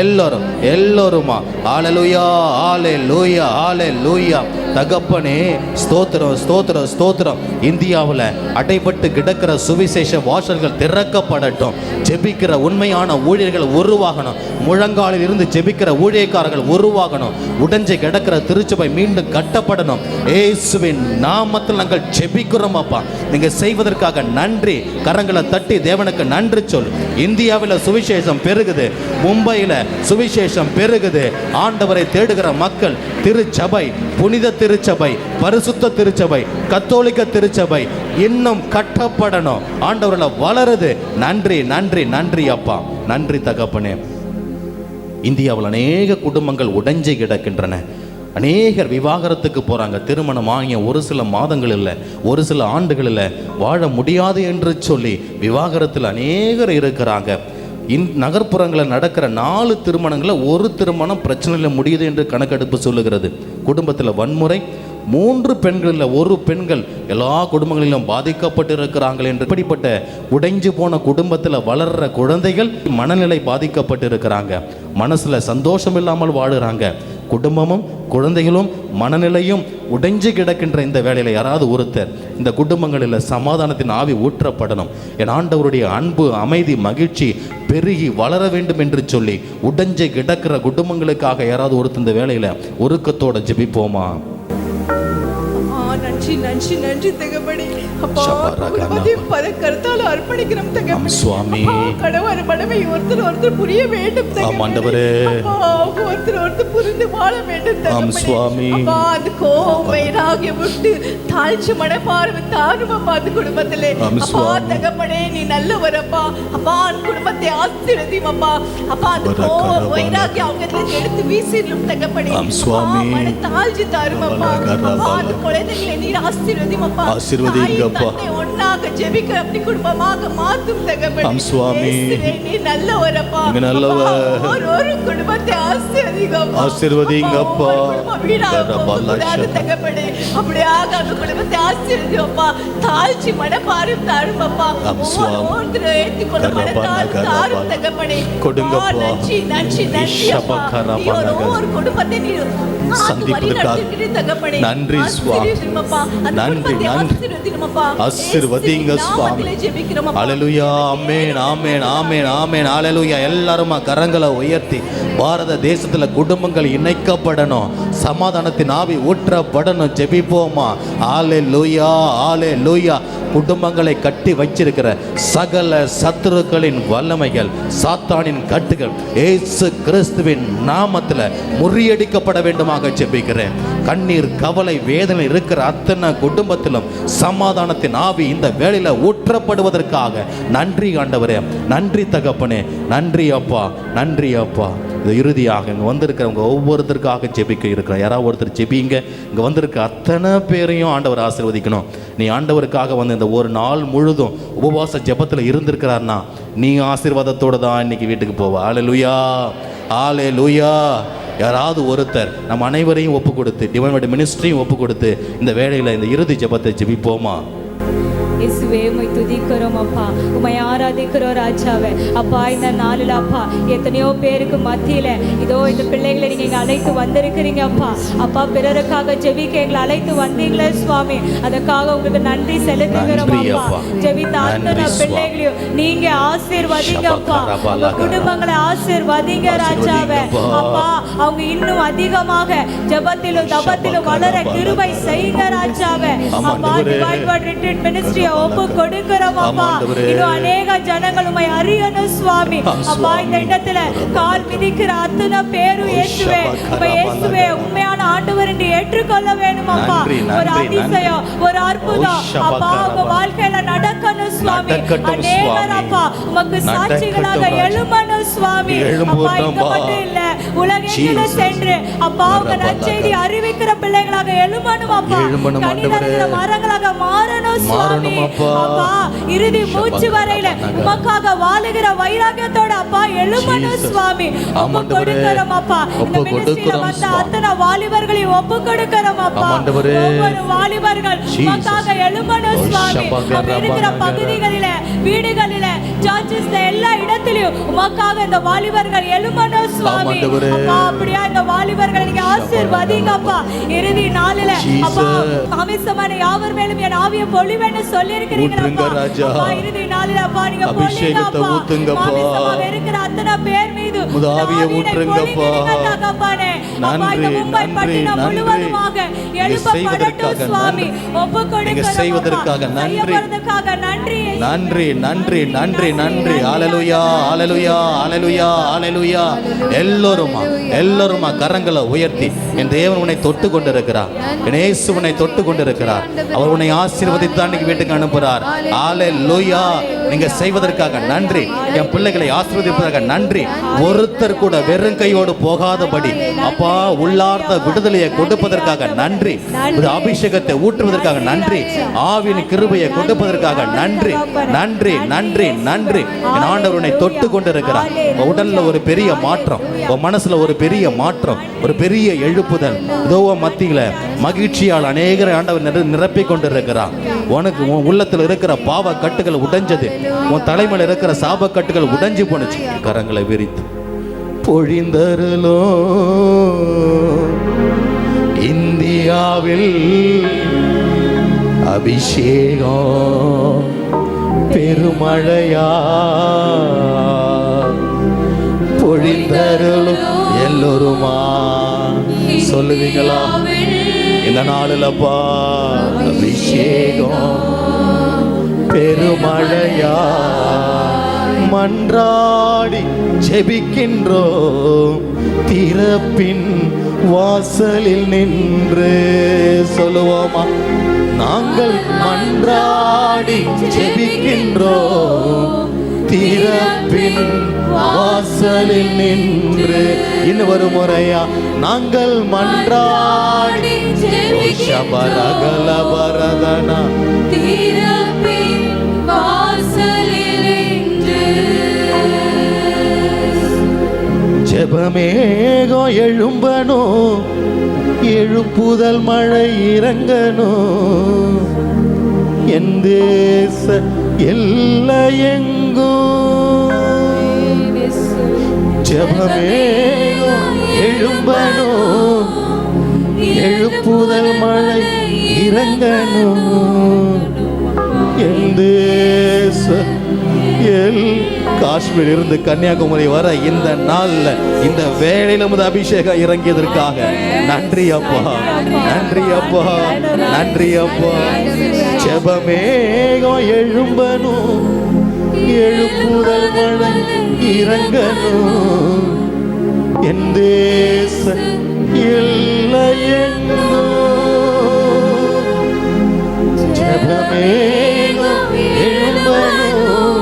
Speaker 3: எல்லாரும் எல்லாருமா ஹல்லேலூயா, ஹல்லேலூயா, ஹல்லேலூயா. தகப்பனே ஸ்தோத்திரம், ஸ்தோத்திரம், ஸ்தோத்திரம். இந்தியாவில் அடைபட்டு கிடக்கிற சுவிசேஷ வாசல்கள் திறக்கப்படட்டும். ஜெபிக்கிற உண்மையான ஊழியர்கள் உருவாகணும். முழங்காலில் இருந்து ஜெபிக்கிற ஊழியக்காரர்கள் உருவாகணும். உடைஞ்சு கிடக்கிற திருச்சபை மீண்டும் கட்டப்படணும். இயேசுவின் நாமத்தில் நாங்கள் ஜெபிக்கிறோம் அப்பா. நீங்க செய்வதற்காக நன்றி. கரங்களை தட்டி தேவனுக்கு நன்றி சொல். இந்தியாவில் சுவிசேஷம் பெருகுது. மும்பையில் சுவிசேஷம் பெருகுது. ஆண்டவரை தேடுகிற மக்கள் திருச்சபை, புனித திருச்சபை, பரிசுத்த திருச்சபை, கத்தோலிக்க திருச்சபை இன்னும் கட்டப்படணும். ஆண்டவரில் வளருது. நன்றி, நன்றி, நன்றி அப்பா. நன்றி தகப்பனே. இந்தியாவில் அநேக குடும்பங்கள் உடைஞ்சு கிடக்கின்றன. அநேகர் விவாகரத்துக்கு போகிறாங்க. திருமணம் ஆகிய ஒரு சில மாதங்கள் இல்லை, ஒரு சில ஆண்டுகளில் வாழ முடியாது என்று சொல்லி விவாகரத்தில் அநேகர் இருக்கிறாங்க. நகர்ப்புறங்களில் நடக்கிற 4 திருமணங்களில் ஒரு திருமணம் பிரச்சனையில் முடியுது என்று கணக்கெடுப்பு சொல்லுகிறது. குடும்பத்தில் வன்முறை 3 பெண்களில் 1 பெண்கள் எல்லா குடும்பங்களிலும் பாதிக்கப்பட்டு இருக்கிறார்கள் என்று. இப்படிப்பட்ட உடைஞ்சு போன குடும்பத்தில் வளர்கிற குழந்தைகள் மனநிலை பாதிக்கப்பட்டு இருக்கிறாங்க. மனசில் சந்தோஷம் இல்லாமல் வாழுறாங்க. குடும்பமும் குழந்தைகளும் மனநிலையும் உடைஞ்சு கிடக்கின்ற இந்த வேளையில் யாராவது ஒருத்தர் இந்த குடும்பங்களில் சமாதானத்தின் ஆவி ஊற்றப்படணும். என் ஆண்டவருடைய அன்பு, அமைதி, மகிழ்ச்சி பெருகி வளர வேண்டும் என்று சொல்லி உடைஞ்சு கிடக்கிற குடும்பங்களுக்காக யாராவது ஒருத்தர் இந்த வேளையில் ஒருக்கத்தோட ஜெபிப்போமா?
Speaker 5: நன்றி நன்றி நன்றி தகப்பனே. அப்பா
Speaker 3: ஷபரகனா.
Speaker 5: குடும்பத்தையும் பல கருத்தால் அர்ப்பணிக்கிறோம் தகப்பனே.
Speaker 3: ஆம் சுவாமி.
Speaker 5: அப்பா, கணவன் மனைவி ஒருத்தர் புரிய வேண்டும் தகப்பனே.
Speaker 3: ஆம் ஆண்டவரே.
Speaker 5: அப்பா, ஒருத்தர் புரிந்து வாழ வேண்டும்
Speaker 3: ஆம்
Speaker 5: தகப்பனே.
Speaker 3: சுவாமி.
Speaker 5: அப்பா, அந்த கோபம் வைராகியம் விட்டு தாழ்ச்சி மனப்பார்வை தாரும் அப்பா அந்த குடும்பத்திலே.
Speaker 3: ஆம்
Speaker 5: அப்பா
Speaker 3: சுவாமி.
Speaker 5: தகப்பனே, நீ நல்லவர் அப்பா. அப்பா அந்த குடும்பத்தை ஆசீர்வதியும் அப்பா. அப்பா அந்த கோபம் வைராகியம் அவங்க எடுத்து வீசிடும் தகப்பனே.
Speaker 3: ஆம் சுவாமி.
Speaker 5: அப்பா, மன தாழ்ச்சி தாரும் அப்பா. அப்பா அந்த குழந்தைகளை நீர் ஆசீர்வதியும் அப்பா.
Speaker 3: ஆசீர்வதிங்க அப்பா.
Speaker 5: தாய் தந்தை ஒன்றாக ஜெபிக்கிற அப்படி குடும்பமாக மாற்றும் தகப்பனே.
Speaker 3: ஆம் சுவாமி.
Speaker 5: இயேசுவே, நீ நல்லவர் அப்பா.
Speaker 3: நீங்க நல்லவர்.
Speaker 5: அப்பா, ஒரு குடும்பத்தை ஆசீர்வதிங்க அப்பா.
Speaker 3: ஆசீர்வதிங்க அப்பா.
Speaker 5: குடும்பம் வீணாக போகக்கூடாது தகப்பனே. அப்படியாக அந்த குடும்பத்தை ஆசீர்வதியும் அப்பா. தாழ்ச்சி மனப்பார்வை தாரும் அப்பா.
Speaker 3: ஆம் சுவாமி.
Speaker 5: ஒவ்வொருத்தரும் ஏற்றுக்கொள்ள மனத்தாழ்வு தாரும் தகப்பனே.
Speaker 3: கொடுங்கப்பா.
Speaker 5: அப்பா, நன்றி நன்றி நன்றி அப்பா. நீ ஒரு குடும்பத்தை நீர்
Speaker 3: சந்திப்பதற்காக
Speaker 5: தகப்பனே.
Speaker 3: நன்றி சுவாமி.
Speaker 5: ஆசீர்வதியும் அப்பா. அந்த
Speaker 3: நன்றி
Speaker 5: குடும்பத்தை
Speaker 3: நன்றி.
Speaker 5: ஆசீர்வதியும் அப்பா.
Speaker 3: ஆசீர்வதிங்க சுவாமி.
Speaker 5: நாமத்திலே ஜெபிக்கிறோம் அப்பா.
Speaker 3: அல்லேலூயா. ஆமென் ஆமென் ஆமென் ஆமென் அல்லேலூயா. எல்லாரும் கரங்களை உயர்த்தி பாரத தேசத்துல குடும்பங்கள் இணைக்கப்படணும், சமாதானத்தின் ஆவி ஊற்றப்படணும். ஜெபிப்போமா. அல்லேலூயா அல்லேலூயா. குடும்பங்களை கட்டி வச்சிருக்கிற சகல சத்துருக்களின் வல்லமைகள், சாத்தானின் கட்டுகள் இயேசு கிறிஸ்துவின் நாமத்துல முறியடிக்கப்பட வேண்டுமாக ஜெபிக்கிறேன். கண்ணீர், கவலை, வேதனை இருக்கிற அத்தனை குடும்பத்திலும் சமாதானத்தின் ஆவி இந்த வேளையில ஊற்றப்படுவதற்காக நன்றி ஆண்டவரே, நன்றி தகப்பனே, நன்றி அப்பா, நன்றி அப்பா. இது இறுதியாக இங்கே வந்திருக்கிறவங்க ஒவ்வொருத்தருக்காக ஜெபிக்க இருக்கிறோம். யாராவது ஒருத்தர் ஜெபிங்க. இங்கே வந்திருக்க அத்தனை பேரையும் ஆண்டவர் ஆசீர்வதிக்கணும். நீ ஆண்டவருக்காக வந்து இந்த ஒரு நாள் முழுதும் உபவாச ஜெபத்தில் இருந்திருக்கிறார்னா நீ ஆசீர்வாதத்தோடு தான் இன்னைக்கு வீட்டுக்கு போவா. அல்லேலூயா அல்லேலூயா. யாராவது ஒருத்தர் நம்ம அனைவரையும் ஒப்பு கொடுத்து, டிவைன் மினிஸ்ட்ரியும் ஒப்பு கொடுத்து இந்த வேளையில் இந்த இறுதி ஜெபத்தை ஜெபிப்போமா.
Speaker 8: இயேசுவே, உம்மை துதிக்கிறோம் அப்பா, உம்மை ஆராதிக்கிறோம் ராஜாவே. அப்பா, இந்த நாளில் அப்பா எத்தனையோ பேருக்கு மத்தியில் இதோ இந்த பிள்ளைகளை நீங்கள் இங்கே அழைத்து வந்திருக்கிறீங்க அப்பா. அப்பா, பிறருக்காக ஜெபிக்க எங்களை அழைத்து வந்தீங்களே சுவாமி, அதற்காக உங்களுக்கு நன்றி செலுத்துகிறோம் அப்பா. ஜெபித்த அத்தனை பிள்ளைகளையும் நீங்க ஆசீர்வதிங்க அப்பா. உங்க குடும்பங்களை ஆசீர்வதிங்க ராஜாவே. அப்பா, அவங்க இன்னும் அதிகமாக ஜெபத்திலும் தபத்திலும் வளர கிருபை செய்யுங்க ராஜாவே. அப்பா, டிவைன் வேர்ட் ரிட்ரீட் மினிஸ்ட்ரி ஒப்பு கொடுக்கிறோம் அப்பா. இன்னும் அநேக ஜனங்கள் உம்மை அறியணும் சுவாமி. அப்பா, இந்த இடத்துல கால் மிதிக்கிற அத்தனை பேரும் இயேசுவே, இயேசுவே உண்மையான ஆண்டவர் என்று ஏற்றுக்கொள்ள வேணும் அப்பா. ஒரு அதிசயம், ஒரு அற்புதம் அப்பா உங்க வாழ்க்கையில நடக்கணும் சுவாமி. அநேகர் அப்பா உமக்கு சாட்சிகளாக எழும்பணும் சுவாமி. அப்பா, இங்க மட்டும் இல்ல, உலகெங்கிலும் சென்று அப்பா உங்க நற்செய்தி அறிவிக்கிற பிள்ளைகளாக எழும்பணும் அப்பா. கனிதருகிற மரங்களாக மாறணும் சுவாமி. அப்பா, இறுதி மூச்சு வரையில உமக்காக வாழுகிற வைராகியத்தோட அப்பா எழும்பணும் சுவாமி. ஒப்பு கொடுக்கிறோம் அப்பா. இந்த மினிஸ்ட்ரியில வந்த அத்தனை வாலிபர்களையும் ஒப்பு கொடுக்கிறோம் அப்பா. ஒவ்வொரு வாலிபர்கள் உமக்காக எழும்பணும் சுவாமி. அவங்க இருக்கிற பகுதிகளில, வீடுகளில, சர்ச்சஸ்ல, எல்லா இடத்திலும் உமக்காக இந்த வாலிபர்கள் எழும்பணும் சுவாமி. அப்பா, அப்படியா இந்த வாலிபர்களை நீங்க ஆசீர்வதிங்க அப்பா. இறுதி நாளில அப்பா மாமிசமான யாவர் மேலும் என் ஆவியை பொழிவேன்னு சொல்லி இருக்கிறீங்க ராஜா. இறுதி நாளில் அப்பா நீங்க
Speaker 3: அபிஷேகத்தை ஊத்துங்கப்பா.
Speaker 8: மாமிசமாக இருக்கிற அத்தனை பேர் மீது
Speaker 3: உதாவியை ஊற்றுங்கப்பா.
Speaker 8: நன்றி நன்றி நன்றி. எழுப்பப்படட்டும் சுவாமி. ஒப்பு
Speaker 3: செய்வதற்காக நன்றி நன்றி நன்றி நன்றி நன்றி. அல்லேலூயா அல்லேலூயா அல்லேலூயா அல்லேலூயா. எல்லோருமா கரங்களை உயர்த்தி, என் தேவன் உன்னை தொட்டு கொண்டிருக்கிறார், என் இயேசு உன்னை தொட்டு கொண்டிருக்கிறார். அவர் உன்னை ஆசீர்வதித்து அன்னைக்கு வீட்டுக்கு அனுப்புகிறார். அல்லேலூயா. நீங்க செய்வதற்காக நன்றி. என் பிள்ளைகளை ஆசீர்வதிப்பதற்காக நன்றி. ஒருத்தர் கூட வெறும் கையோடு போகாதபடி அப்பா உள்ளார்ந்த விடுதலையை கொடுப்பதற்காக நன்றி. அபிஷேகத்தை ஊற்றுவதற்காக நன்றி. ஆவியின் கிருபையை கொடுப்பதற்காக நன்றி நன்றி நன்றி நன்றி. என் ஆண்டவர் உன்னை தொட்டு கொண்டிருக்கிறார். உடல்ல ஒரு பெரிய மாற்றம், மனசுல ஒரு பெரிய மாற்றம், ஒரு பெரிய எழுப்புதல். இதோ மத்தியில மகிழ்ச்சியால் அநேகரை ஆண்டவர் நிரப்பி கொண்டிருக்கிறார். உனக்கு உன் உள்ளத்தில் இருக்கிற பாவ கட்டுகள் உடைஞ்சது, உன் தலைமையில் இருக்கிற சாப கட்டுகள் உடைஞ்சு போனுச்சு. கரங்களை விரித்து பொழிந்தருளோ இந்தியாவில் அபிஷேகம் பெருமழையா பொழிந்தருளும் எல்லோருமா சொல்லுவீங்களா? இந்த நாளிலப்பா அபிஷேகம் பெருமழையா மன்றாடி ஜெபிக்கின்றோம் திறப்பின் வாசலில் நின்று. சொல்லுவோமா? நாங்கள் மன்றாடி ஜெபிக்கின்றோம் திறப்பின் வாசலில் நின்று. இன்னும் ஒரு முறையா, நாங்கள் மன்றாடி பரதனா ஜெபமேகம் எழும்பணும், எழுப்புதல் மழை இறங்கணும், என் தேச எல்லையெங்கும். ஜெபமேகம் எழும்பணும், எழுப்புதல் மழை இறங்கணும், என் தேச காஷ்மீர் இருந்து கன்னியாகுமரி வர இந்த நாள்ல இந்த வேளையில முத அபிஷேகம் இறங்கியதற்காக நன்றி அப்பா, நன்றி அப்பா, நன்றி அப்பா. ஜெபமேகம் எழும்பணும், எழுப்புதல் மழை இறங்கணும், என் தேச எல்லையெங்கும். ஜெபமேகம் எழும்பணும்,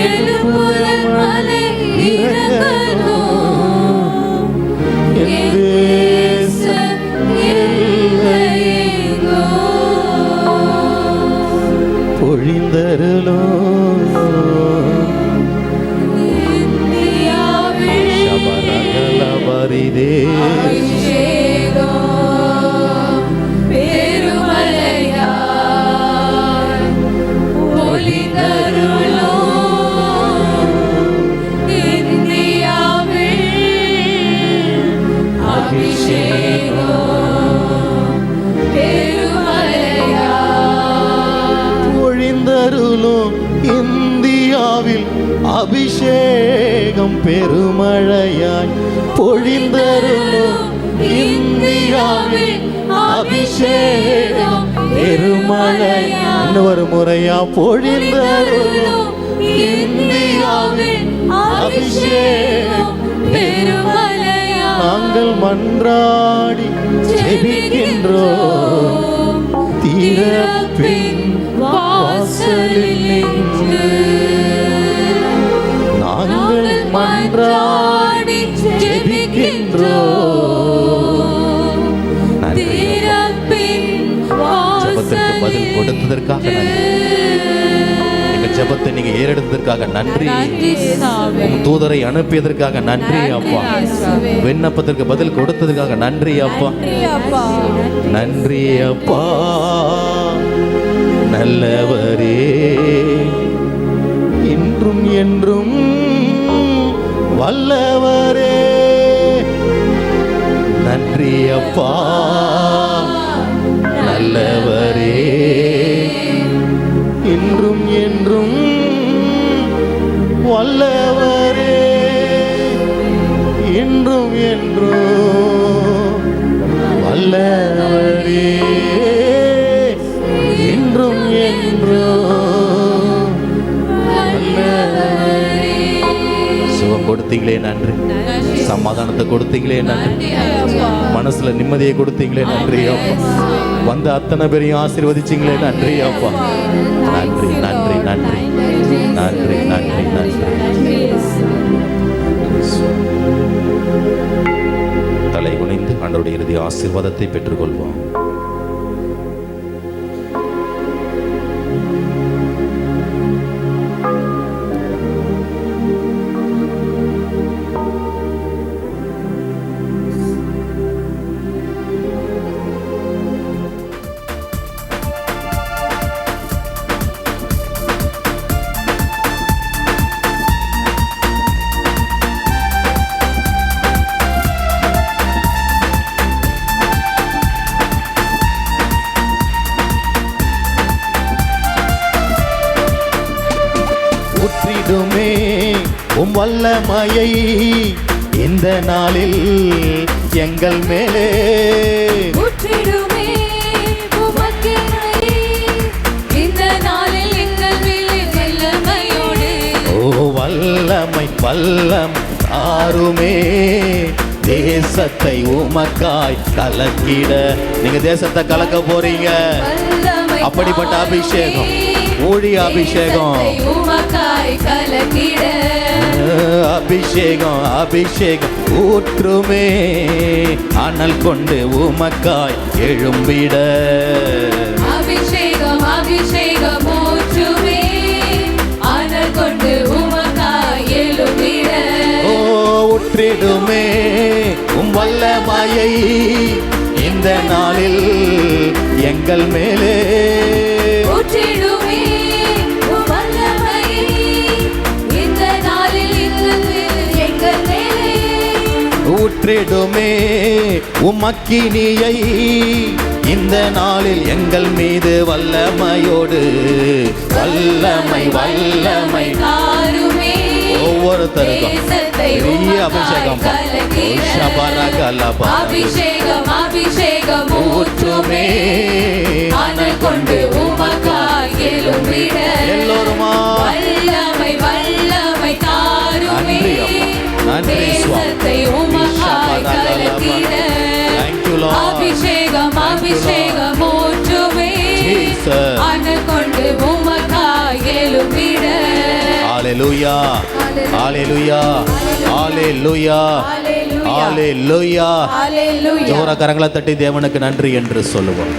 Speaker 3: எழுப்புதல் மழை இறங்கணும், என் தேச எல்லையெங்கும். பொழிந்தருளும் சபரகலபரிதே இந்தியாவில் அபிஷேகம் பெருமழையாய் பொழிந்தருளும். இந்தியாவில் அபிஷேகம் பெருமழையாய். இன்னொரு முறையா, பொழிந்தருளும். இந்தியாவில் அபிஷேகம் பெருமழையாய். நாங்கள் மன்றாடி ஜெபிக்கின்றோம் திறப்பின் வாசலில் நின்று. நாங்கள் மன்றாடி ஜெபிக்கின்றோம். ஜெபத்திற்கு பதில் கொடுத்ததற்காக நன்றி. எங்க ஜெபத்தை நீங்க ஏறெடுத்ததற்காக நன்றி. உம் தூதரை அனுப்பியதற்காக நன்றி அப்பா. விண்ணப்பத்திற்கு பதில் கொடுத்ததற்காக நன்றி அப்பா, நன்றி அப்பா. நல்லவரே, இன்றும் என்றும் வல்லவரே, நன்றி அப்பா. நல்லவரே, இன்றும் என்றும் வல்லவரே, இன்றும் என்றும் வல்லவரே, இன்றும் என்றும் வல்லவரே. சுகம் கொடுத்தீங்களே நன்றி, சமாதானத்தை கொடுத்தீங்களே நன்றி, மனசுல நிம்மதியை கொடுத்தீங்களே நன்றி அப்பா. வந்த அத்தனை பேரையும் ஆசீர்வதிச்சீங்களே நன்றி அப்பா. நன்றி நன்றி நன்றி நன்றி நன்றி நன்றி. தலை குனிந்து ஆண்டவருடைய இறுதி ஆசீர்வாதத்தை பெற்றுக்கொள்வோம். ஊற்றிடுமே உம் வல்லமையை இந்த நாளில் எங்கள் மேலே. வல்லம் தாருமே. தேசத்தை உமக்காய் கலக்கிட. நீங்க தேசத்தை கலக்க போறீங்க. அப்படிப்பட்ட அபிஷேகம், ஊழிய அபிஷேகம், அபிஷேகம் அபிஷேகம் ஊற்றுமே. அனல் கொண்டு உமக்காய் எழும்பிட.
Speaker 2: அபிஷேகம் அபிஷேகம் ஊற்றுமே, அனல் கொண்டு உமக்காய் எழும்பிட.
Speaker 3: ஓ ஊற்றிடுமே உம் வல்லமையை இந்த நாளில் எங்கள் மேலே.
Speaker 2: ஊற்றிடுமே உம் வல்லமையை இந்த நாளில் எங்கள் மேலே.
Speaker 3: ஊற்றிடுமே உம் அக்கினியை இந்த நாளில் எங்கள் மீது வல்லமையோடு. வல்லமை வல்லமை
Speaker 2: தாருமே,
Speaker 3: ஒவ்வொருத்தருக்கும் பெரிய அபிஷேகம்.
Speaker 2: அபிஷேகம் அபிஷேகம்
Speaker 3: ஊற்றுமே
Speaker 2: அனல் கொண்டு உமக்காய் எழும்பிட.
Speaker 3: எல்லோருமா
Speaker 2: வல்லமை வல்லமை தாருமே,
Speaker 3: நன்றி
Speaker 2: தேசத்தை உமக்காய் கலக்கிட. அபிஷேகம் அபிஷேகம் ஊற்றுமே, அனல் கொண்டு உமக்காய் எழும்பிட.
Speaker 3: ஹalleluya ஹalleluya ஹalleluya ஹalleluya. ஜோர கரங்களை தட்டி தேவனுக்கு நன்றி என்று சொல்லுவோம்.